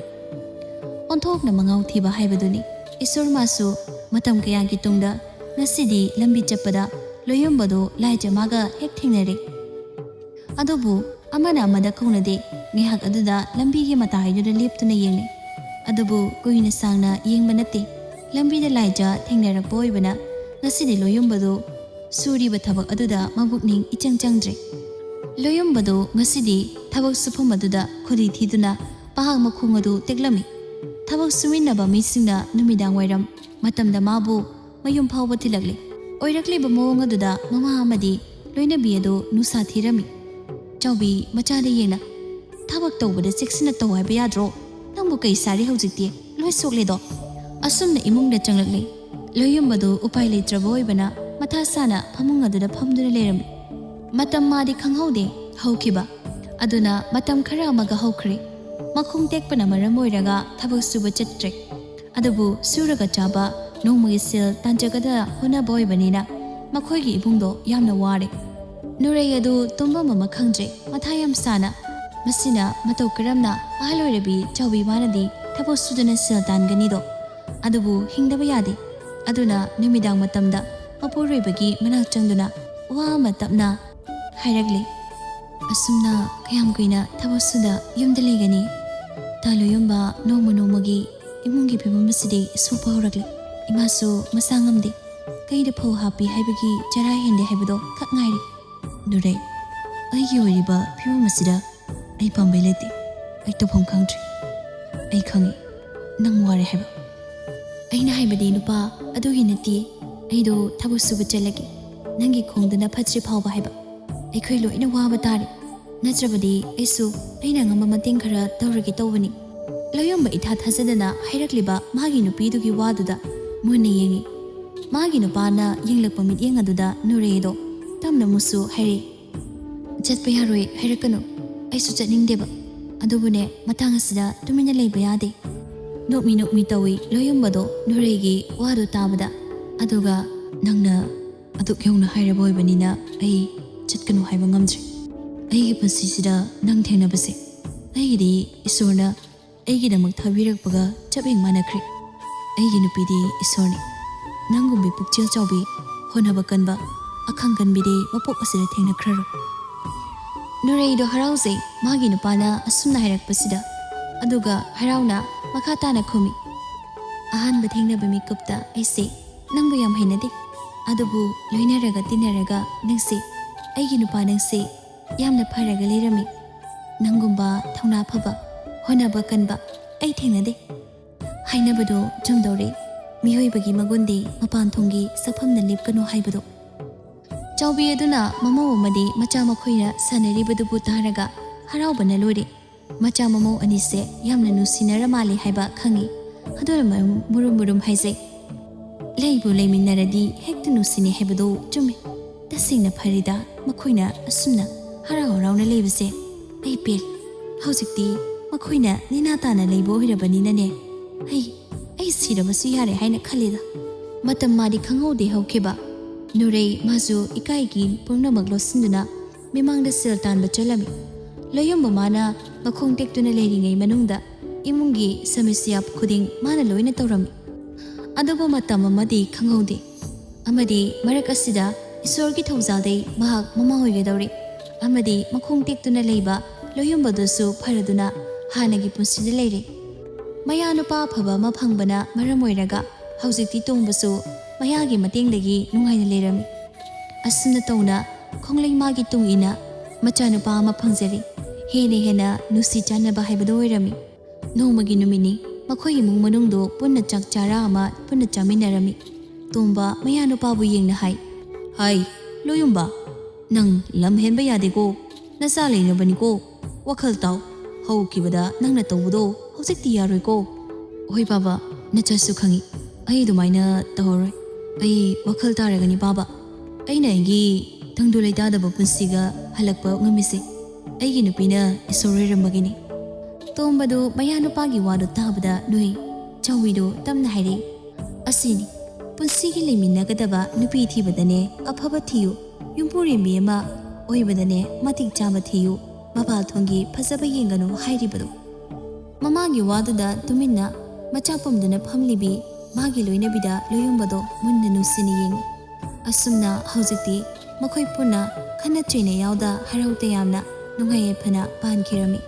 ꯑꯣꯟꯊꯣꯛꯅ ꯃꯉꯥꯎ ꯊꯤꯕ ꯍꯥꯏꯕꯗꯨꯅꯤ꯫ ꯏꯁꯣꯔ ꯃꯥꯁꯨ ꯃꯇꯝ ꯀꯌꯥꯒꯤ ꯇꯨꯡꯗ ꯉꯁꯤꯗꯤ ꯂꯝꯕꯤ ꯆꯠꯄꯗ ꯂꯣꯌꯨꯝꯕꯗꯨ ꯂꯥꯏꯖ ꯃꯥꯒ ꯍꯦꯛ ꯊꯦꯡꯅꯔꯦ꯫ ꯑꯗꯨꯕꯨ ꯑꯃꯅ ꯑꯃꯗ ꯀꯧꯅꯗꯦ꯫ ꯉꯥꯏꯍꯥꯛ ꯑꯗꯨꯗ ꯂꯝꯕꯤꯒꯤ ꯃꯇꯥꯏꯗꯨꯗ ꯂꯦꯞꯇꯨꯅ ꯌꯦꯡꯅꯩ꯫ ꯑꯗꯨꯕꯨ ꯀꯨꯏꯅ ꯁꯥꯡꯅ ꯌꯦꯡꯕ ꯅꯠꯇꯦ꯫ ꯂꯝꯕꯤꯗ ꯂꯥꯏꯖ ꯊꯦꯡꯅꯔꯛꯄ ꯑꯣꯏꯕꯅ ꯉꯁꯤꯗꯤ ꯂꯣꯌꯨꯝꯕꯗꯨ ꯁꯨꯔꯤꯕ ꯊꯕꯛ ꯑꯗꯨꯗ ꯃꯕꯨꯛꯅꯤꯡ ꯏꯆꯪ ꯆꯪꯗ꯭ꯔꯦ꯫ ꯂꯣꯌꯨꯝꯕꯗꯨ ꯉꯁꯤꯗꯤ ꯊꯕꯛ ꯁꯨꯐꯝ ꯑꯗꯨꯗ ꯈꯨꯗꯤ ꯊꯤꯗꯨꯅ ꯄꯥꯛ ꯃꯈꯣꯡ ꯑꯗꯨ ꯇꯦꯛꯂꯝꯃꯤ꯫ ꯊꯕꯛ ꯁꯨꯃꯤꯟꯅꯕ ꯃꯤꯁꯤꯡꯅ ꯅꯨꯃꯤꯗꯥꯡ ꯋꯥꯏꯔꯝ ꯃꯇꯝꯗ ꯃꯥꯕꯨ ꯃꯌꯨꯝ ꯐꯥꯎꯕ ꯊꯤꯜꯂꯛꯂꯤ꯫ ꯑꯣꯏꯔꯛꯂꯤꯕ ꯃꯑꯣꯡ ꯑꯗꯨꯗ ꯃꯃꯥ ꯑꯃꯗꯤ ꯂꯣꯏꯅꯕꯤ ꯑꯗꯨ ꯅꯨꯡꯁꯥ ꯊꯤꯔꯝꯃꯤ꯫ ꯆꯥꯎꯕꯤ ꯃꯆꯥꯗ ꯌꯦꯡꯅ, ꯊꯕꯛ ꯇꯧꯕꯗ ꯆꯦꯛꯁꯤꯟꯅ ꯇꯧ ꯍꯥꯏꯕ ꯌꯥꯗ꯭ꯔꯣ? ꯅꯪꯕꯨ ꯀꯩ ꯁꯥꯔꯤ ꯍꯧꯖꯤꯛꯇꯤ? ꯂꯣꯏ ꯁꯣꯛꯂꯦꯗꯣ꯫ ꯑꯁꯨꯝꯅ ꯏꯃꯨꯡꯗ ꯆꯪꯂꯛꯂꯤ꯫ ꯂꯣꯌꯨꯝꯕꯗꯨ ꯎꯄꯥꯏ ꯂꯩꯇ꯭ꯔꯕ ꯑꯣꯏꯕꯅ ꯃꯊꯥ ꯁꯥꯅ ꯐꯃꯨꯡ ꯑꯗꯨꯗ ꯐꯝꯗꯨꯅ ꯂꯩꯔꯝꯃꯤ꯫ ꯃꯇꯝ ꯃꯥꯗꯤ ꯈꯪꯍꯧꯗꯦ ꯍꯧꯈꯤꯕ ꯑꯗꯨꯅ ꯃꯇꯝ ꯈꯔ ꯑꯃꯒ ꯍꯧꯈ꯭ꯔꯦ꯫ ꯃꯈꯣꯡ ꯇꯦꯛꯄꯅ ꯃꯔꯝ ꯑꯣꯏꯔꯒ ꯊꯕꯛ ꯁꯨꯕ ꯆꯠꯇ꯭ꯔꯦ꯫ ꯑꯗꯨꯕꯨ ꯁꯨꯔꯒ ꯆꯥꯕ, ꯅꯣꯡꯃꯒꯤ ꯁꯦꯜ ꯇꯥꯟꯖꯒꯗ ꯍꯣꯠꯅꯕ ꯑꯣꯏꯕꯅꯤꯅ ꯃꯈꯣꯏꯒꯤ ꯏꯕꯨꯡꯗꯣ ꯌꯥꯝꯅ ꯋꯥꯔꯦ꯫ ꯅꯨꯔꯩ ꯑꯗꯨ ꯇꯨꯝꯐꯝ ꯑꯃ ꯈꯪꯗ꯭ꯔꯦ, ꯃꯊꯥ ꯌꯥꯝ ꯁꯥꯅ꯫ ꯃꯁꯤꯅ ꯃꯇꯧ ꯀꯔꯝꯅ ꯑꯍꯜ ꯑꯣꯏꯔꯕꯤ ꯆꯥꯎꯕꯤ ꯃꯥꯅꯗꯤ ꯊꯕꯛ ꯁꯨꯗꯨꯅ ꯁꯦꯜ ꯇꯥꯟꯒꯅꯤꯗꯣ? ꯑꯗꯨꯕꯨ ꯍꯤꯡꯗꯕ ꯌꯥꯗꯦ꯫ ꯑꯗꯨꯅ ꯅꯨꯃꯤꯗꯥꯡ ꯃꯇꯝꯗ ꯃꯄꯨꯔꯣꯏꯕꯒꯤ ꯃꯅꯥꯛ ꯆꯪꯗꯨꯅ ꯋꯥ ꯑꯃ ꯇꯞꯅ ꯍꯥꯏꯔꯛꯂꯤ꯫ ꯑꯁꯨꯝꯅ ꯀꯌꯥꯝ ꯀꯨꯏꯅ ꯊꯕꯛ ꯁꯨꯗ ꯌꯨꯝꯗ ꯂꯩꯒꯅꯤ? ꯇꯥ ꯂꯣꯌꯨꯝꯕ, ꯅꯣꯡꯃ ꯅꯣꯡꯃꯒꯤ ꯏꯃꯨꯡꯒꯤ ꯐꯤꯕꯝ ꯑꯁꯤꯗꯤ ꯁꯣꯛꯄ ꯍꯧꯔꯛꯂꯤ꯫ ꯏꯃꯥꯁꯨ ꯃꯁꯥ ꯉꯝꯗꯦ꯫ ꯀꯩꯗ ꯐꯧ ꯍꯥꯞꯄꯤ ꯍꯥꯏꯕꯒꯤ ꯆꯔꯥ ꯍꯦꯟꯗꯦ ꯍꯥꯏꯕꯗꯣ ꯈꯛ ꯉꯥꯏꯔꯤ꯫ ꯅꯨꯔꯩ, ꯑꯩꯒꯤ ꯑꯣꯏꯔꯤꯕ ꯐꯤꯕꯝ ꯑꯁꯤꯗ ꯑꯩ ꯄꯥꯝꯕꯩ ꯂꯩꯇꯦ꯫ ꯑꯩ ꯇꯧꯐꯝ ꯈꯪꯗ꯭ꯔꯦ꯫ ꯑꯩ ꯈꯪꯉꯤ ꯅꯪ ꯋꯥꯔꯦ ꯍꯥꯏꯕ꯫ ꯑꯩꯅ ꯍꯥꯏꯕꯗꯤ ꯅꯨꯄꯥ ꯑꯗꯨꯒꯤ ꯅꯠꯇꯦ꯫ ꯑꯩꯗꯣ ꯊꯕꯛ ꯁꯨꯕ ꯆꯠꯂꯒꯦ, ꯅꯪꯒꯤ ꯈꯣꯡꯗꯨꯅ ꯐꯠꯇ꯭ꯔꯤ ꯐꯥꯎꯕ ꯍꯥꯏꯕ꯫ ꯑꯩꯈꯣꯏ ꯂꯣꯏꯅ ꯋꯥꯕ ꯇꯥꯔꯦ꯫ ꯅꯠꯇ꯭ꯔꯕꯗꯤ ꯑꯩꯁꯨ ꯑꯩꯅ ꯉꯝꯕ ꯃꯇꯦꯡ ꯈꯔ ꯇꯧꯔꯒꯦ ꯇꯧꯕꯅꯤ꯫ ꯂꯣꯌꯨꯝꯕ ꯏꯊꯥ ꯊꯥꯖꯗꯅ ꯍꯥꯏꯔꯛꯂꯤꯕ ꯃꯥꯒꯤ ꯅꯨꯄꯤꯗꯨꯒꯤ ꯋꯥꯗꯨꯗ ꯃꯨꯟꯅ ꯌꯦꯡꯉꯤ꯫ ꯃꯥꯒꯤ ꯅꯨꯄꯥꯅ ꯌꯦꯡꯂꯛꯄ ꯃꯤꯠꯌꯦꯡ ꯑꯗꯨꯗ ꯅꯨꯔꯩꯗꯣ ꯇꯞꯅ ꯃꯨꯛꯁꯨ ꯍꯥꯏꯔꯛꯏ꯫ ꯆꯠꯄ ꯌꯥꯔꯣꯏ ꯍꯥꯏꯔꯛꯀꯅꯨ, ꯑꯩꯁꯨ ꯆꯠꯅꯤꯡꯗꯦꯕ꯫ ꯑꯗꯨꯕꯨꯅꯦ, ꯃꯇꯥꯡ ꯑꯁꯤꯗ ꯇꯨꯃꯤꯟꯅ ꯂꯩꯕ ꯌꯥꯗꯦ꯫ ꯅꯣꯛꯃꯤ ꯇꯧꯏ ꯂꯣꯌꯨꯝꯕꯗꯣ ꯅꯨꯔꯩꯒꯤ ꯋꯥꯗꯨ ꯇꯥꯕꯗ꯫ ꯑꯗꯨꯒ ꯅꯪꯅ ꯑꯗꯨꯛ ꯌꯧꯅ ꯍꯥꯏꯔꯕ ꯑꯣꯏꯕꯅꯤꯅ ꯑꯩ ꯆꯠꯀꯅꯨ ꯍꯥꯏꯕ ꯉꯝꯗ꯭ꯔꯦ꯫ ꯑꯩꯒꯤ ꯄꯨꯟꯁꯤꯁꯤꯗ ꯅꯪ ꯊꯦꯡꯅꯕꯁꯦ ꯑꯩꯒꯤꯗꯤ ꯏꯁꯣꯔꯅ ꯑꯩꯒꯤꯗꯃꯛ ꯊꯥꯕꯤꯔꯛꯄꯒ ꯆꯞ ꯍꯦꯛ ꯃꯥꯟꯅꯈ꯭ꯔꯦ꯫ ꯑꯩꯒꯤ ꯅꯨꯄꯤꯗꯤ ꯏꯁꯣꯔꯅꯤ꯫ ꯅꯪꯒꯨꯝꯕꯤ ꯄꯨꯛꯆꯦꯜ ꯆꯥꯎꯕꯤ, ꯍꯣꯠꯅꯕ ꯀꯟꯕ, ꯑꯈꯪ ꯀꯟꯕꯤꯗꯤ ꯃꯄꯣꯛ ꯑꯁꯤꯗ ꯊꯦꯡꯅꯈ꯭ꯔꯔꯣꯏ꯫ ꯅꯨꯔꯩꯗꯣ ꯍꯔꯥꯎꯖꯩ ꯃꯥꯒꯤ ꯅꯨꯄꯥꯅ ꯑꯁꯨꯝꯅ ꯍꯥꯏꯔꯛꯄꯁꯤꯗ꯫ ꯑꯗꯨꯒ ꯍꯔꯥꯎꯅ ꯃꯈꯥ ꯇꯥꯅ ꯈꯨꯝꯃꯤ꯫ ꯑꯍꯥꯟꯕ ꯊꯦꯡꯅꯕ ꯃꯤꯀꯨꯞꯇ ꯑꯩꯁꯦ ꯅꯪꯕꯨ ꯌꯥꯝ ꯍꯩꯅꯗꯦ ꯑꯗꯨꯕꯨ ꯂꯣꯏꯅꯔꯒ ꯇꯤꯟꯅꯔꯒ ꯅꯪꯁꯦ ꯑꯩꯒꯤ ꯅꯨꯄꯥ ꯅꯪꯁꯦ ꯌꯥꯝꯅ ꯐꯔꯒ ꯂꯩꯔꯝꯃꯤ ꯅꯪꯒꯨꯝꯕ ꯊꯧꯅꯥ ꯐꯕ ꯍꯣꯠꯅꯕ ꯀꯟꯕ ꯑꯩ ꯊꯦꯡꯅꯗꯦ ꯍꯥꯏꯅꯕꯗꯣ ꯆꯨꯝꯗꯧꯔꯦ ꯃꯤꯑꯣꯏꯕꯒꯤ ꯃꯒꯨꯟꯗꯤ ꯃꯄꯥꯟ ꯊꯣꯡꯒꯤ ꯁꯛꯐꯝꯅ ꯂꯦꯞꯀꯅꯨ ꯍꯥꯏꯕꯗꯣ ꯆꯥꯎꯕꯤ ꯑꯗꯨꯅ ꯃꯃꯧ ꯑꯃꯗꯤ ꯃꯆꯥ ꯃꯈꯣꯏꯅ ꯁꯥꯟꯅꯔꯤꯕꯗꯨꯕꯨ ꯇꯥꯔꯒ ꯍꯔꯥꯎꯕꯅ ꯂꯣꯏꯔꯦ ꯃꯆꯥ ꯃꯃꯧ ꯑꯅꯤꯁꯦ ꯌꯥꯝꯅ ꯅꯨꯡꯁꯤꯅꯔ ꯃꯥꯜꯂꯦ ꯍꯥꯏꯕ ꯈꯪꯉꯤ ꯑꯗꯨꯅ ꯃꯨꯔꯨꯝ ꯃꯨꯔꯨꯝ ꯍꯥꯏꯖꯩ ꯂꯩꯕꯨ ꯂꯩꯃꯤꯟꯅꯔꯗꯤ ꯍꯦꯛꯇ ꯅꯨꯡꯁꯤꯅꯦ ꯍꯥꯏꯕꯗꯣ ꯆꯨꯝꯃꯤ ꯇꯁꯦꯡꯅ ꯐꯔꯤꯗ ꯃꯈꯣꯏꯅ ꯑꯁꯨꯝꯅ ꯍꯔꯥꯎ ꯍꯔꯥꯎꯅ ꯂꯩꯕꯁꯦ ꯑꯩ ꯄꯦꯜ ꯍꯧꯖꯤꯛꯇꯤ ꯃꯈꯣꯏꯅ ꯅꯦꯅꯥ ꯇꯥꯅ ꯂꯩꯕ ꯑꯣꯏꯔꯕꯅꯤꯅꯅꯦ ꯑꯩ ꯁꯤꯔꯕꯁꯨ ꯌꯥꯔꯦ ꯍꯥꯏꯅ ꯈꯜꯂꯤꯗ ꯃꯇꯝ ꯃꯥꯗꯤ ꯈꯪꯍꯧꯗꯦ ꯍꯧꯈꯤꯕ ꯅꯨꯔꯩ ꯃꯥꯁꯨ ꯏꯀꯥꯏꯒꯤ ꯄꯨꯝꯅꯃꯛ ꯂꯣꯠꯁꯤꯟꯗꯨꯅ ꯃꯤꯃꯥꯡꯗ ꯁꯦꯜ ꯇꯥꯟꯕ ꯆꯠꯂꯝꯃꯤ ꯂꯣꯌꯨꯝꯕ ꯃꯥꯅ ꯃꯈꯣꯡ ꯇꯦꯛꯇꯨꯅ ꯂꯩꯔꯤꯉꯩ ꯃꯅꯨꯡꯗ ꯏꯃꯨꯡꯒꯤ ꯁꯃꯁ꯭ꯌꯥ ꯈꯨꯗꯤꯡ ꯃꯥꯅ ꯂꯣꯏꯅ ꯇꯧꯔꯝꯃꯤ ꯑꯗꯨꯕꯨ ꯃꯇꯝ ꯑꯃꯗꯤ ꯈꯪꯍꯧꯗꯦ ꯑꯃꯗꯤ ꯃꯔꯛ ꯑꯁꯤꯗ ꯏꯁꯣꯔꯒꯤ ꯊꯧꯖꯥꯜꯗꯩ ꯃꯍꯥꯛ ꯃꯃꯥ ꯑꯣꯏꯒꯗꯧꯔꯤ ꯑꯃꯗꯤ ꯃꯈꯣꯡ ꯇꯦꯛꯇꯨꯅ ꯂꯩꯕ ꯂꯣꯌꯨꯝꯕꯗꯨꯁꯨ ꯐꯔꯗꯨꯅ ꯍꯥꯟꯅꯒꯤ ꯄꯨꯟꯁꯤꯗ ꯂꯩꯔꯦ ꯃꯌꯥ ꯅꯨꯄꯥ ꯑꯐꯕ ꯑꯃ ꯐꯪꯕꯅ ꯃꯔꯝ ꯑꯣꯏꯔꯒ ꯍꯧꯖꯤꯛꯇꯤ ꯇꯣꯡꯕꯁꯨ ꯃꯌꯥꯒꯤ ꯃꯇꯦꯡꯗꯒꯤ ꯅꯨꯡꯉꯥꯏꯅ ꯂꯩꯔꯝꯃꯤ ꯑꯁꯨꯝꯅ ꯇꯧꯅ ꯈꯣꯡꯂꯩꯃꯥꯒꯤ ꯇꯨꯡ ꯏꯟꯅ ꯃꯆꯥꯅꯨꯄꯥ ꯑꯃ ꯐꯪꯖꯔꯤ ꯍꯦꯟꯅ ꯅꯨꯡꯁꯤ ꯆꯥꯟꯅꯕ ꯍꯥꯏꯕꯗꯨ ꯑꯣꯏꯔꯝꯃꯤ ꯅꯣꯡꯃꯒꯤ ꯅꯨꯃꯤꯠꯅꯤ ꯃꯈꯣꯏꯒꯤ ꯏꯃꯨꯡ ꯃꯅꯨꯡꯗꯣ ꯄꯨꯟꯅ ꯆꯥꯛ ꯆꯥꯔꯥ ꯑꯃ ꯄꯨꯟꯅ ꯆꯥꯃꯤꯟꯅꯔꯝꯃꯤ ꯇꯣꯝꯕ ꯃꯌꯥ ꯅꯨꯄꯥꯕꯨ ꯌꯦꯡꯅ ꯍꯥꯏ ꯂꯣꯌꯨꯝꯕ ꯅꯪ ꯂꯝ ꯍꯦꯟꯕ ꯌꯥꯗꯦꯀꯣ ꯅꯆꯥ ꯂꯩꯔꯕꯅꯤꯀꯣ ꯋꯥꯈꯜ ꯇꯥꯎ ꯍꯧꯈꯤꯕꯗ ꯅꯪꯅ ꯇꯧꯕꯗꯣ ꯍꯧꯖꯤꯛꯇꯤ ꯌꯥꯔꯣꯏꯀꯣ ꯍꯣꯏ ꯕꯥꯕꯥ ꯅꯆꯥꯁꯨ ꯈꯪꯉꯤ ꯑꯩ ꯑꯗꯨꯃꯥꯏꯅ ꯇꯧꯔꯔꯣꯏ ꯑꯩ ꯋꯥꯈꯜ ꯇꯥꯔꯒꯅꯤ ꯕꯥꯕꯥ ꯑꯩꯅ ꯑꯩꯒꯤ ꯇꯪꯗꯨ ꯂꯩꯇꯥꯗꯕ ꯄꯨꯟꯁꯤꯒ ꯍꯜꯂꯛꯄ ꯉꯝꯃꯤꯁꯦ ꯑꯩꯒꯤ ꯅꯨꯄꯤꯅ ꯏꯁꯣꯔ ꯑꯣꯏꯔꯝꯕꯒꯤꯅꯤ ꯇꯣꯝꯕꯗꯨ ꯃꯌꯥ ꯅꯨꯄꯥꯒꯤ ꯋꯥꯗꯨ ꯇꯥꯕꯗ ꯅꯣꯏ ꯆꯥꯎꯕꯤꯗꯨ ꯇꯞꯅ ꯍꯥꯏꯔꯛꯏ ꯑꯁꯤꯅꯤ ꯄꯨꯟꯁꯤꯒꯤ ꯂꯩꯃꯤꯟꯅꯒꯗꯕ ꯅꯨꯄꯤ ꯊꯤꯕꯗꯅꯦ ꯑꯐꯕ ꯊꯤꯌꯨ ꯌꯨꯝꯕꯨꯔꯦꯝꯕꯤ ꯑꯃ ꯑꯣꯏꯕꯗꯅꯦ ꯃꯇꯤꯛ ꯆꯥꯕ ꯊꯤꯌꯨ ꯃꯄꯥꯜ ꯊꯣꯡꯒꯤ ꯐꯖꯕ ꯌꯦꯡꯒꯅꯨ ꯍꯥꯏꯔꯤꯕꯗꯣ ꯃꯃꯥꯒꯤ ꯋꯥꯗꯨꯗ ꯇꯨꯃꯤꯟꯅ ꯃꯆꯥ ꯄꯣꯝꯗꯨꯅ ꯐꯝꯂꯤꯕꯤ ꯃꯥꯒꯤ ꯂꯣꯏꯅꯕꯤꯗ ꯂꯣꯌꯨꯝꯕꯗꯣ ꯃꯨꯟꯅ ꯅꯨꯡꯁꯤꯅ ꯌꯦꯡꯉꯤ ꯑꯁꯨꯝꯅ ꯍꯧꯖꯤꯛꯇꯤ ꯃꯈꯣꯏ ꯄꯨꯟꯅ ꯈꯟꯅ ꯆꯩꯅ ꯌꯥꯎꯗ ꯍꯔꯥꯎ ꯇꯌꯥꯝꯅ ꯅꯨꯡꯉꯥꯏ ꯌꯥꯏꯐꯅ ꯄꯥꯟꯈꯤꯔꯝꯃꯤ